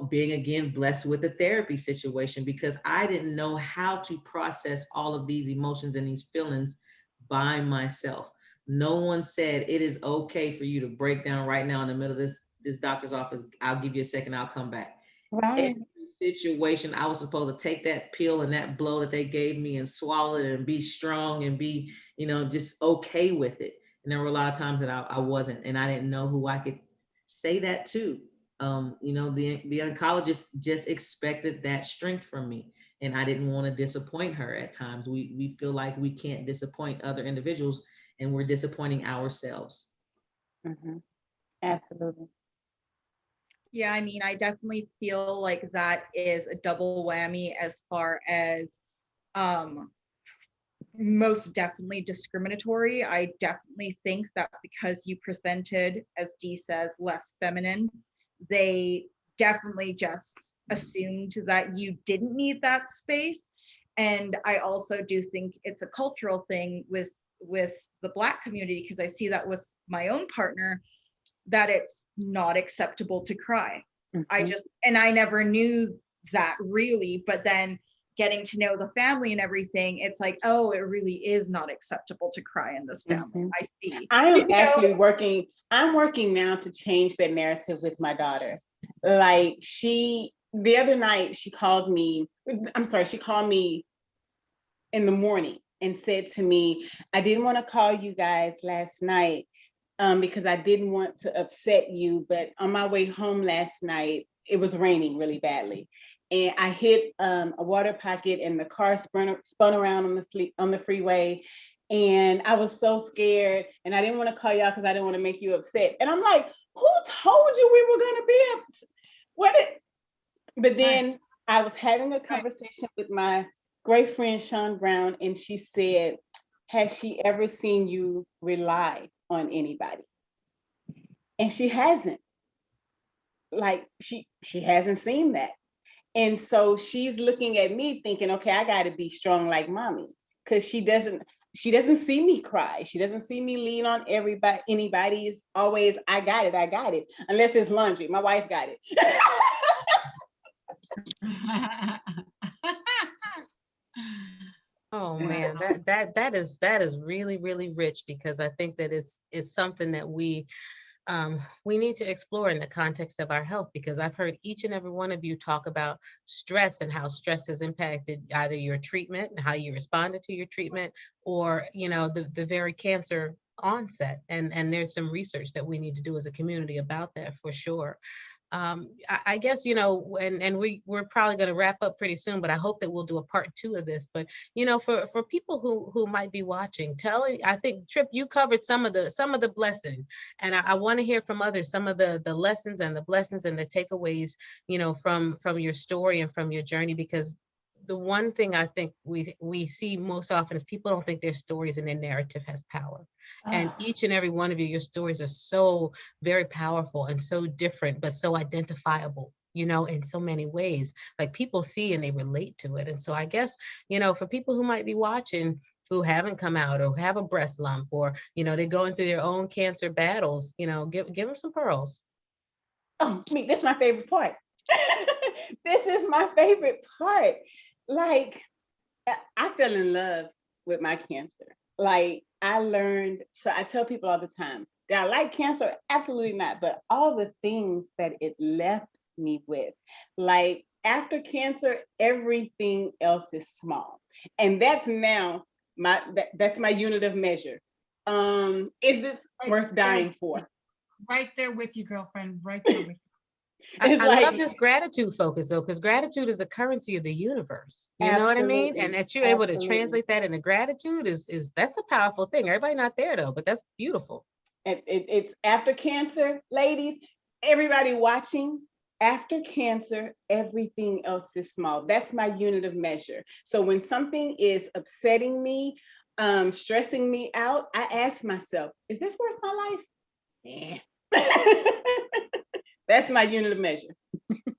being again blessed with a therapy situation, because I didn't know how to process all of these emotions and these feelings by myself. No one said it is okay for you to break down right now in the middle of this doctor's office. I'll give you a second, I'll come back. Right. Every situation, I was supposed to take that pill and that blow that they gave me and swallow it and be strong and be, just okay with it. And there were a lot of times that I wasn't, and I didn't know who I could say that to. The oncologist just expected that strength from me, and I didn't want to disappoint her. At times we feel like we can't disappoint other individuals, and we're disappointing ourselves. Mm-hmm. Absolutely. Yeah, I mean, I definitely feel like that is a double whammy as far as most definitely discriminatory. I definitely think that because you presented, as Dee says, less feminine, they definitely just assumed that you didn't need that space. And I also do think it's a cultural thing with the Black community, because I see that with my own partner, that it's not acceptable to cry. Mm-hmm. I never knew that really, but then getting to know the family and everything, it's like, oh, it really is not acceptable to cry in this family. Mm-hmm. I see. I am actually I'm working now to change that narrative with my daughter. Like the other night she called me in the morning and said to me, I didn't want to call you guys last night because I didn't want to upset you, but on my way home last night, it was raining really badly. And I hit a water pocket and the car spun around on the freeway. And I was so scared, and I didn't want to call y'all because I didn't want to make you upset. And I'm like, who told you we were going to be upset? But then I was having a conversation with my great friend, Sean Brown, and she said, has she ever seen you rely on anybody? And she hasn't. Like she hasn't seen that. And so she's looking at me thinking, okay, I got to be strong like mommy, because she doesn't see me cry. She doesn't see me lean on anybody. Is always, I got it. Unless it's laundry. My wife got it. Oh man, that is really, really rich, because I think that it's something that we need to explore in the context of our health, because I've heard each and every one of you talk about stress and how stress has impacted either your treatment and how you responded to your treatment, or the very cancer onset. And there's some research that we need to do as a community about that for sure. I guess, and we're probably going to wrap up pretty soon, but I hope that we'll do a part 2 of this. But, for people who might be watching, I think, Trip, you covered some of the blessing, and I want to hear from others, some of the lessons and the blessings and the takeaways, from your story and from your journey, because the one thing I think we see most often is people don't think their stories and their narrative has power. And each and every one of your stories are so very powerful and so different, but so identifiable, in so many ways. Like people see and they relate to it. And so I guess, for people who might be watching, who haven't come out or have a breast lump, or, they're going through their own cancer battles, give them some pearls. Oh, this is my favorite part. This is my favorite part. Like, I fell in love with my cancer. Like, I learned, so I tell people all the time, did I like cancer? Absolutely not. But all the things that it left me with, like after cancer, everything else is small. And that's now that's my unit of measure. Is this worth dying for? Right there with you, girlfriend. Right there with you. I love this gratitude focus, though, because gratitude is the currency of the universe. You know what I mean? And that you're able to translate that into gratitude is that's a powerful thing. Everybody not there, though, but that's beautiful. It's after cancer, ladies, everybody watching, after cancer, everything else is small. That's my unit of measure. So when something is upsetting me, stressing me out, I ask myself, is this worth my life? Yeah. That's my unit of measure.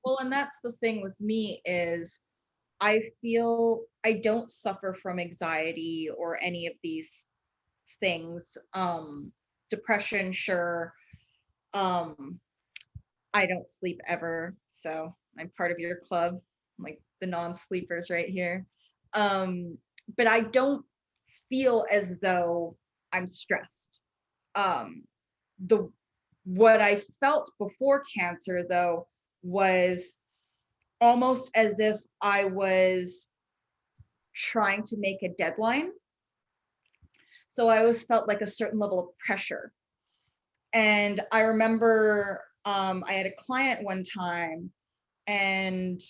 Well, and that's the thing with me is I feel I don't suffer from anxiety or any of these things. Depression, sure. I don't sleep ever, so I'm part of your club, like the non-sleepers right here. But I don't feel as though I'm stressed. The what I felt before cancer though was almost as if I was trying to make a deadline. So I always felt like a certain level of pressure. And I remember I had a client one time and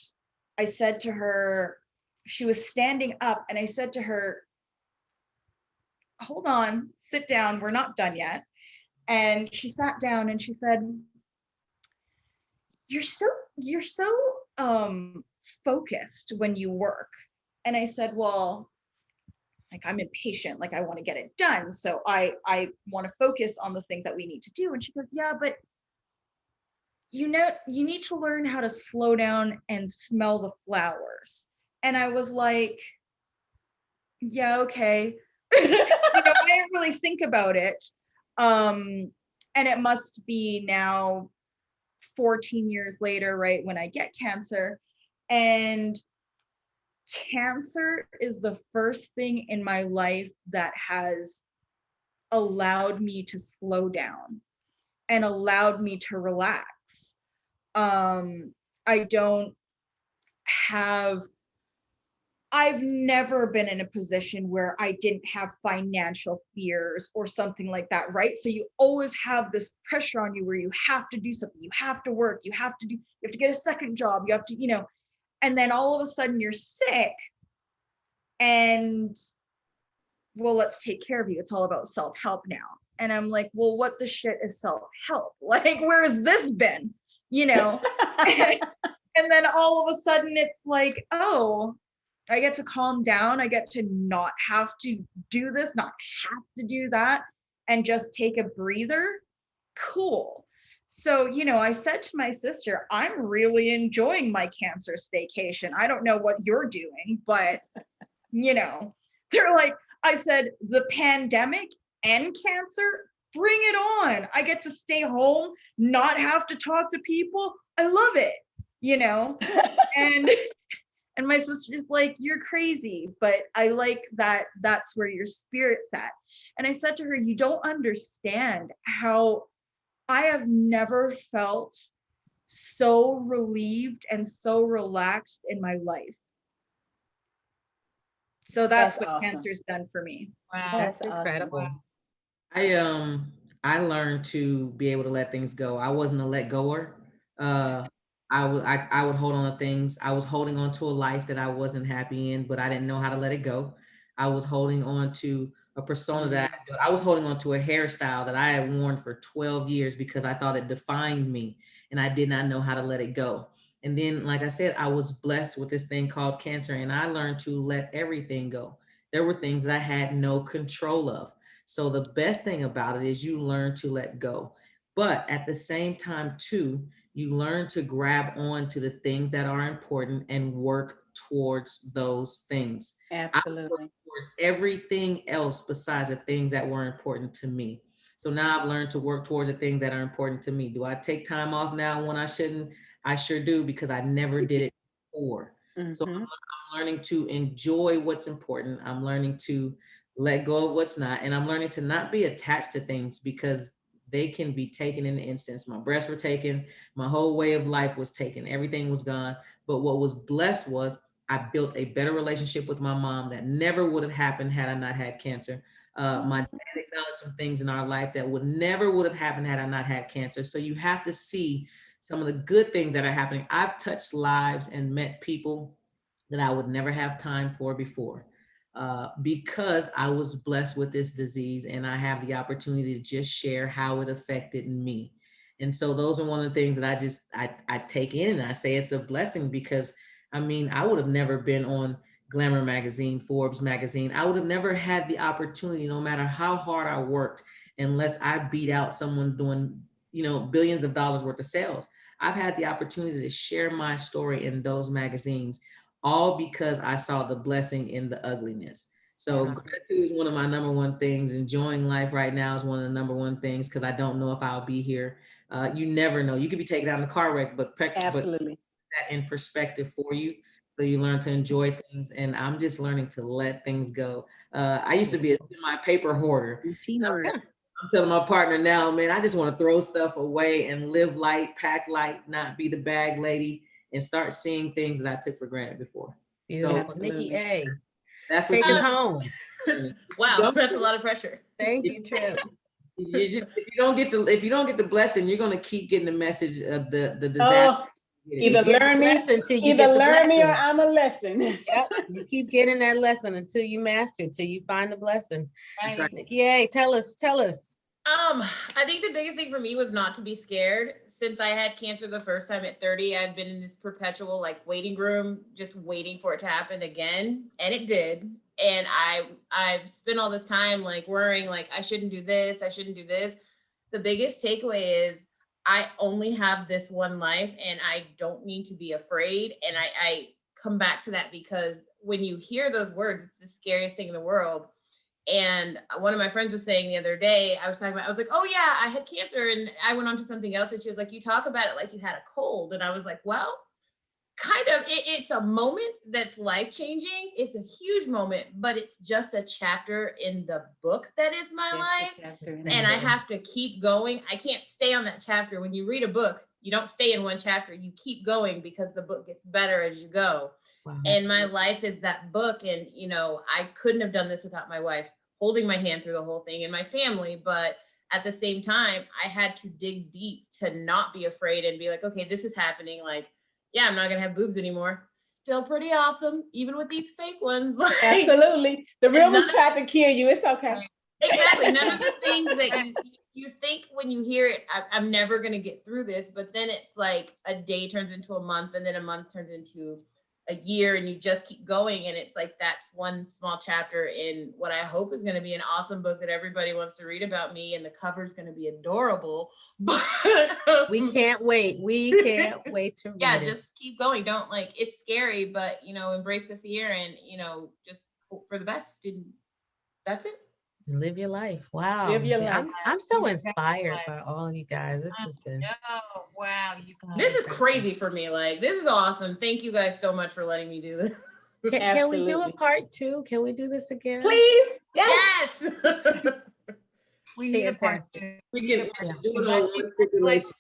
I said to her, she was standing up and I said to her, hold on, sit down, we're not done yet. And she sat down and she said, you're so focused when you work. And I said, well, like I'm impatient, like I want to get it done. So I want to focus on the things that we need to do. And she goes, yeah, but you need to learn how to slow down and smell the flowers. And I was like, yeah, okay. I didn't really think about it. And it must be now 14 years later, right, when I get cancer. And cancer is the first thing in my life that has allowed me to slow down and allowed me to relax. I don't have, I've never been in a position where I didn't have financial fears or something like that, right? So you always have this pressure on you where you have to do something, you have to work, you have to get a second job, you have to, and then all of a sudden you're sick and, well, let's take care of you. It's all about self-help now. And I'm like, well, what the shit is self-help? Like, where has this been? And then all of a sudden it's like, oh, I get to calm down. I get to not have to do this, not have to do that, and just take a breather. Cool. So, I said to my sister, I'm really enjoying my cancer staycation. I don't know what you're doing, but, they're like, I said, the pandemic and cancer, bring it on. I get to stay home, not have to talk to people. I love it, and my sister's like, you're crazy, but I like that that's where your spirit's at. And I said to her, you don't understand how I have never felt so relieved and so relaxed in my life. So that's what awesome. Cancer's done for me. Wow, that's incredible. Awesome. I learned to be able to let things go. I wasn't a let goer. I would hold on to things. I was holding on to a life that I wasn't happy in, but I didn't know how to let it go. I was holding on to a persona that I was holding on to a hairstyle that I had worn for 12 years because I thought it defined me and I did not know how to let it go. And then, like I said, I was blessed with this thing called cancer and I learned to let everything go. There were things that I had no control of. So the best thing about it is you learn to let go. But at the same time, too, you learn to grab on to the things that are important and work towards those things. Absolutely. Towards everything else besides the things that were important to me. So now I've learned to work towards the things that are important to me. Do I take time off now when I shouldn't? I sure do, because I never did it before. So I'm learning to enjoy what's important. I'm learning to let go of what's not. And I'm learning to not be attached to things because they can be taken in an instance. My breasts were taken. My whole way of life was taken. Everything was gone. But what was blessed was I built a better relationship with my mom that never would have happened had I not had cancer. My dad acknowledged some things in our life that never would have happened had I not had cancer. So you have to see some of the good things that are happening. I've touched lives and met people that I would never have time for before. Because I was blessed with this disease and I have the opportunity to just share how it affected me. And so those are one of the things that I take in and I say it's a blessing because I mean, I would have never been on Glamour magazine, Forbes magazine. I would have never had the opportunity, no matter how hard I worked, unless I beat out someone doing, billions of dollars worth of sales. I've had the opportunity to share my story in those magazines, all because I saw the blessing in the ugliness. So gratitude is one of my number one things. Enjoying life right now is one of the number one things, because I don't know if I'll be here. You never know. You could be taken out in a car wreck, but Absolutely. that in perspective for you. So you learn to enjoy things, and I'm just learning to let things go. I used to be a semi-paper hoarder. I'm telling my partner now, man, I just want to throw stuff away and live light, pack light, not be the bag lady, and start seeing things that I took for granted before. Beautiful. So, Nikki A. That's take us home. Wow, that's a lot of pressure. Thank you, Trip. If you don't get the blessing, you're gonna keep getting the message of the disaster. Oh, either learn me or I'm a lesson. Yep. You keep getting that lesson until you master it, till you find the blessing. That's right. Nikki A, tell us. I think the biggest thing for me was not to be scared. Since I had cancer the first time at 30, I've been in this perpetual waiting room, just waiting for it to happen again. And it did. And I've spent all this time worrying, I shouldn't do this. I shouldn't do this. The biggest takeaway is I only have this one life, and I don't need to be afraid. And I come back to that because when you hear those words, it's the scariest thing in the world. And one of my friends was saying the other day, I was like, oh yeah, I had cancer, and I went on to something else. And she was like, you talk about it like you had a cold. And I was like, well, kind of, it's a moment that's life-changing. It's a huge moment, but it's just a chapter in the book that is my life. And I have to keep going. I can't stay on that chapter. When you read a book, you don't stay in one chapter, you keep going because the book gets better as you go. Wow. And my life is that book. And, I couldn't have done this without my wife holding my hand through the whole thing and my family. But at the same time, I had to dig deep to not be afraid and be like, okay, this is happening. Yeah, I'm not going to have boobs anymore. Still pretty awesome, even with these fake ones. Absolutely. The real ones tried to kill you. It's okay. Exactly. None of the things that you think when you hear it, I'm never going to get through this. But then it's like a day turns into a month, and then a month turns into a year, and you just keep going. And it's like, that's one small chapter in what I hope is going to be an awesome book that everybody wants to read about me. And the cover is going to be adorable. But we can't wait. We can't wait to read it. Just keep going. Don't it's scary, but embrace the fear and, just hope for the best. And that's it. Live your life. Wow. Live your life. I'm so inspired by all of you guys. This has been. Oh, wow. This is crazy for me. This is awesome. Thank you guys so much for letting me do this. Can we do a part 2? Can we do this again? Please. Yes. We need a part 2. We can do it on one stipulation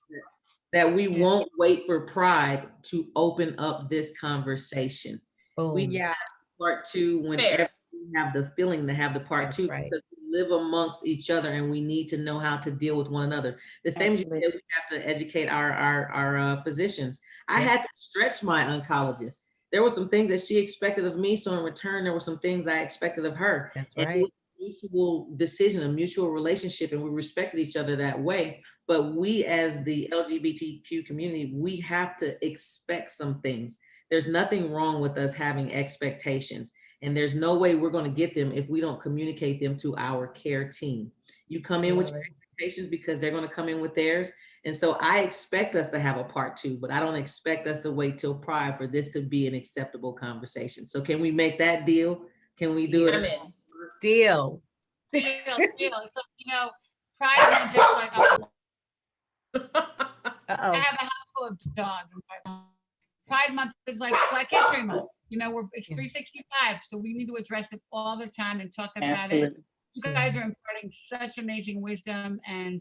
that we won't wait for Pride to open up this conversation. We have part 2 whenever we have the feeling to have the part 2. Right. Because we live amongst each other, and we need to know how to deal with one another. The same as you said, we have to educate our physicians. I had to stretch my oncologist. There were some things that she expected of me, so in return, there were some things I expected of her. That's right. It was a mutual decision, a mutual relationship, and we respected each other that way. But we, as the LGBTQ community, we have to expect some things. There's nothing wrong with us having expectations. And there's no way we're going to get them if we don't communicate them to our care team. You come in with your expectations because they're going to come in with theirs. And so I expect us to have a part 2, but I don't expect us to wait till Pride for this to be an acceptable conversation. So can we make that deal? Can we do it? Deal. So, Pride is just I have a house full of dogs. Pride Month is like Black History Month. It's 365, so we need to address it all the time and talk about it. You guys are imparting such amazing wisdom, and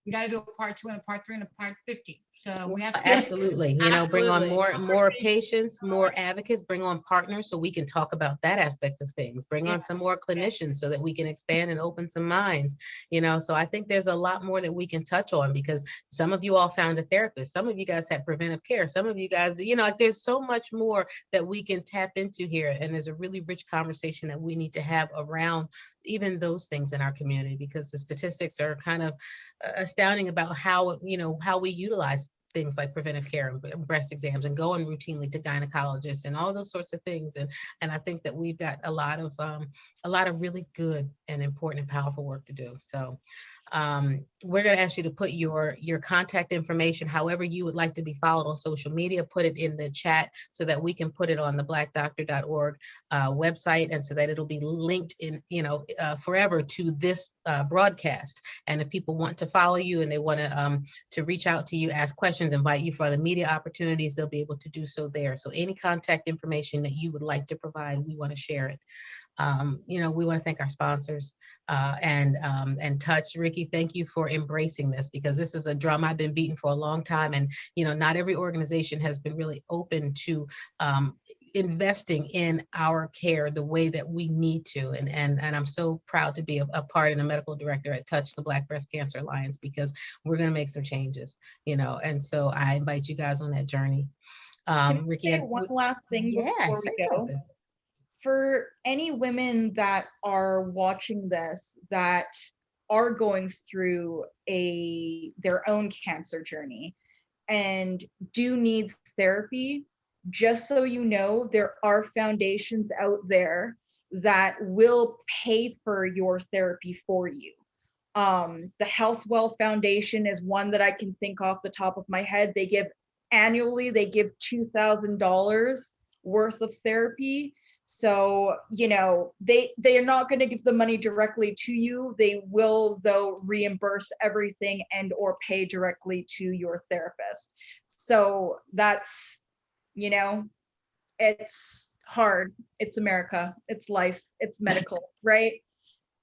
we got to do a part 2 and a part 3 and a part 50. So we have to absolutely, bring on more patients, more advocates, bring on partners so we can talk about that aspect of things, bring on some more clinicians so that we can expand and open some minds, so I think there's a lot more that we can touch on, because some of you all found a therapist, some of you guys have preventive care, some of you guys, there's so much more that we can tap into here, and there's a really rich conversation that we need to have around even those things in our community, because the statistics are kind of astounding about how we utilize things like preventive care and breast exams and going routinely to gynecologists and all those sorts of things. And I think that we've got a lot of really good and important and powerful work to do. So we're going to ask you to put your contact information, however you would like to be followed on social media, put it in the chat so that we can put it on the blackdoctor.org website, and so that it'll be linked in, forever to this broadcast. And if people want to follow you and they want to reach out to you, ask questions, invite you for other media opportunities, they'll be able to do so there. So any contact information that you would like to provide, we want to share it. We want to thank our sponsors and Touch. Ricky, thank you for embracing this, because this is a drum I've been beating for a long time. And, not every organization has been really open to investing in our care the way that we need to. And I'm so proud to be a part and a medical director at Touch, the Black Breast Cancer Alliance, because we're going to make some changes, and so I invite you guys on that journey. Ricky, one last thing before we go. Something. For any women that are watching this that are going through their own cancer journey and do need therapy, just so you know, there are foundations out there that will pay for your therapy for you. The Healthwell Foundation is one that I can think off the top of my head. They give $2,000 worth of therapy. So, they are not going to give the money directly to you. They will, though, reimburse everything and or pay directly to your therapist. So that's, it's hard. It's America. It's life. It's medical, right?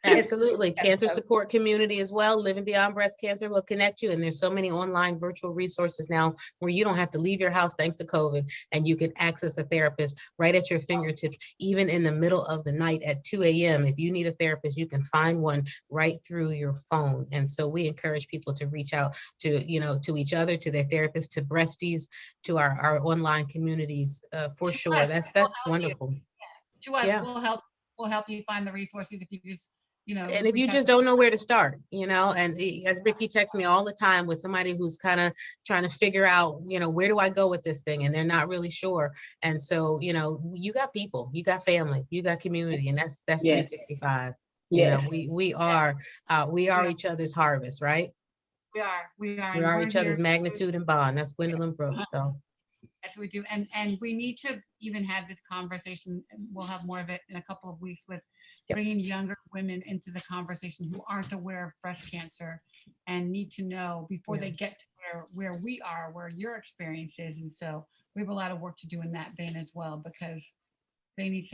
Absolutely. Cancer support community as well. Living Beyond Breast Cancer will connect you. And there's so many online virtual resources now where you don't have to leave your house thanks to COVID, and you can access a therapist right at your fingertips, even in the middle of the night at 2 a.m. If you need a therapist, you can find one right through your phone. And so we encourage people to reach out to, to each other, to their therapists, to breasties, to our online communities for sure. That's wonderful. To us, we'll help you find the resources if you just, and if you just don't know where to start, and as Ricky texts me all the time with somebody who's kind of trying to figure out, where do I go with this thing? And they're not really sure. And so, you got people, you got family, you got community, and that's 365. Yes. We are each other's harvest, right? We are. We are each other's magnitude and bond. That's Gwendolyn Brooks. So. Yes, we do. And we need to even have this conversation, and we'll have more of it in a couple of weeks with bringing younger women into the conversation who aren't aware of breast cancer and need to know before they get to where we are, where your experience is. And so we have a lot of work to do in that vein as well, because they need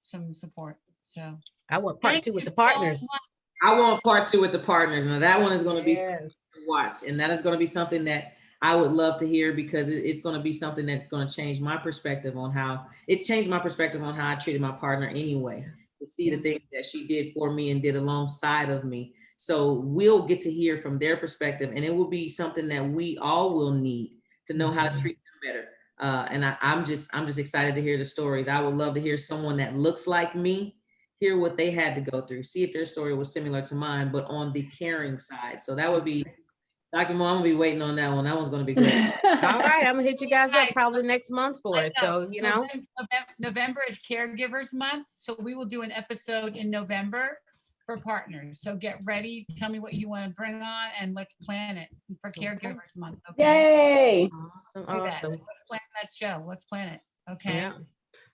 some support. So I want part 2 with the partners. I want part 2 with the partners. Now that one is going to be something to watch, and that is going to be something that I would love to hear, because it's going to be something that's going to change my perspective on how I treated my partner anyway, to see the things that she did for me and did alongside of me. So we'll get to hear from their perspective, and it will be something that we all will need to know how to treat them better. And I'm just excited to hear the stories. I would love to hear someone that looks like me, hear what they had to go through, see if their story was similar to mine, but on the caring side. So that would be, Dr. Mo, I'm gonna be waiting on that one. That one's gonna be great. All right, I'm gonna hit you guys up probably next month for it. So, November is Caregivers Month. So we will do an episode in November for partners. So get ready. Tell me what you want to bring on, and let's plan it for Caregivers Month. Okay? Yay! Awesome. Let's plan that show. Let's plan it. Okay. Yeah.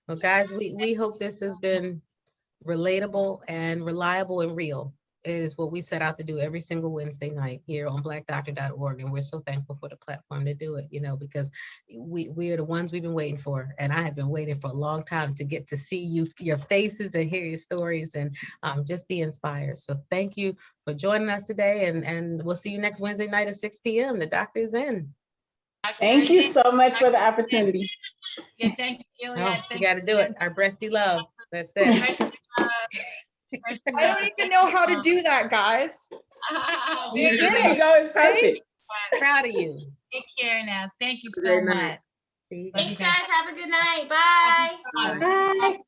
Well, guys, we hope this has been relatable and reliable and real. It is what we set out to do every single Wednesday night here on blackdoctor.org. And we're so thankful for the platform to do it, because we are the ones we've been waiting for. And I have been waiting for a long time to get to see your faces and hear your stories and just be inspired. So thank you for joining us today. And we'll see you next Wednesday night at 6 p.m. The doctor is in. Thank you so much for the opportunity. Yeah, thank you, Gilead. You got to do it. Our breasty love. That's it. I don't even know how to do that, guys. You did it. It's perfect. Proud of you. Take care now. Thank you so much. Thanks, guys. Have a good night. Bye. Bye.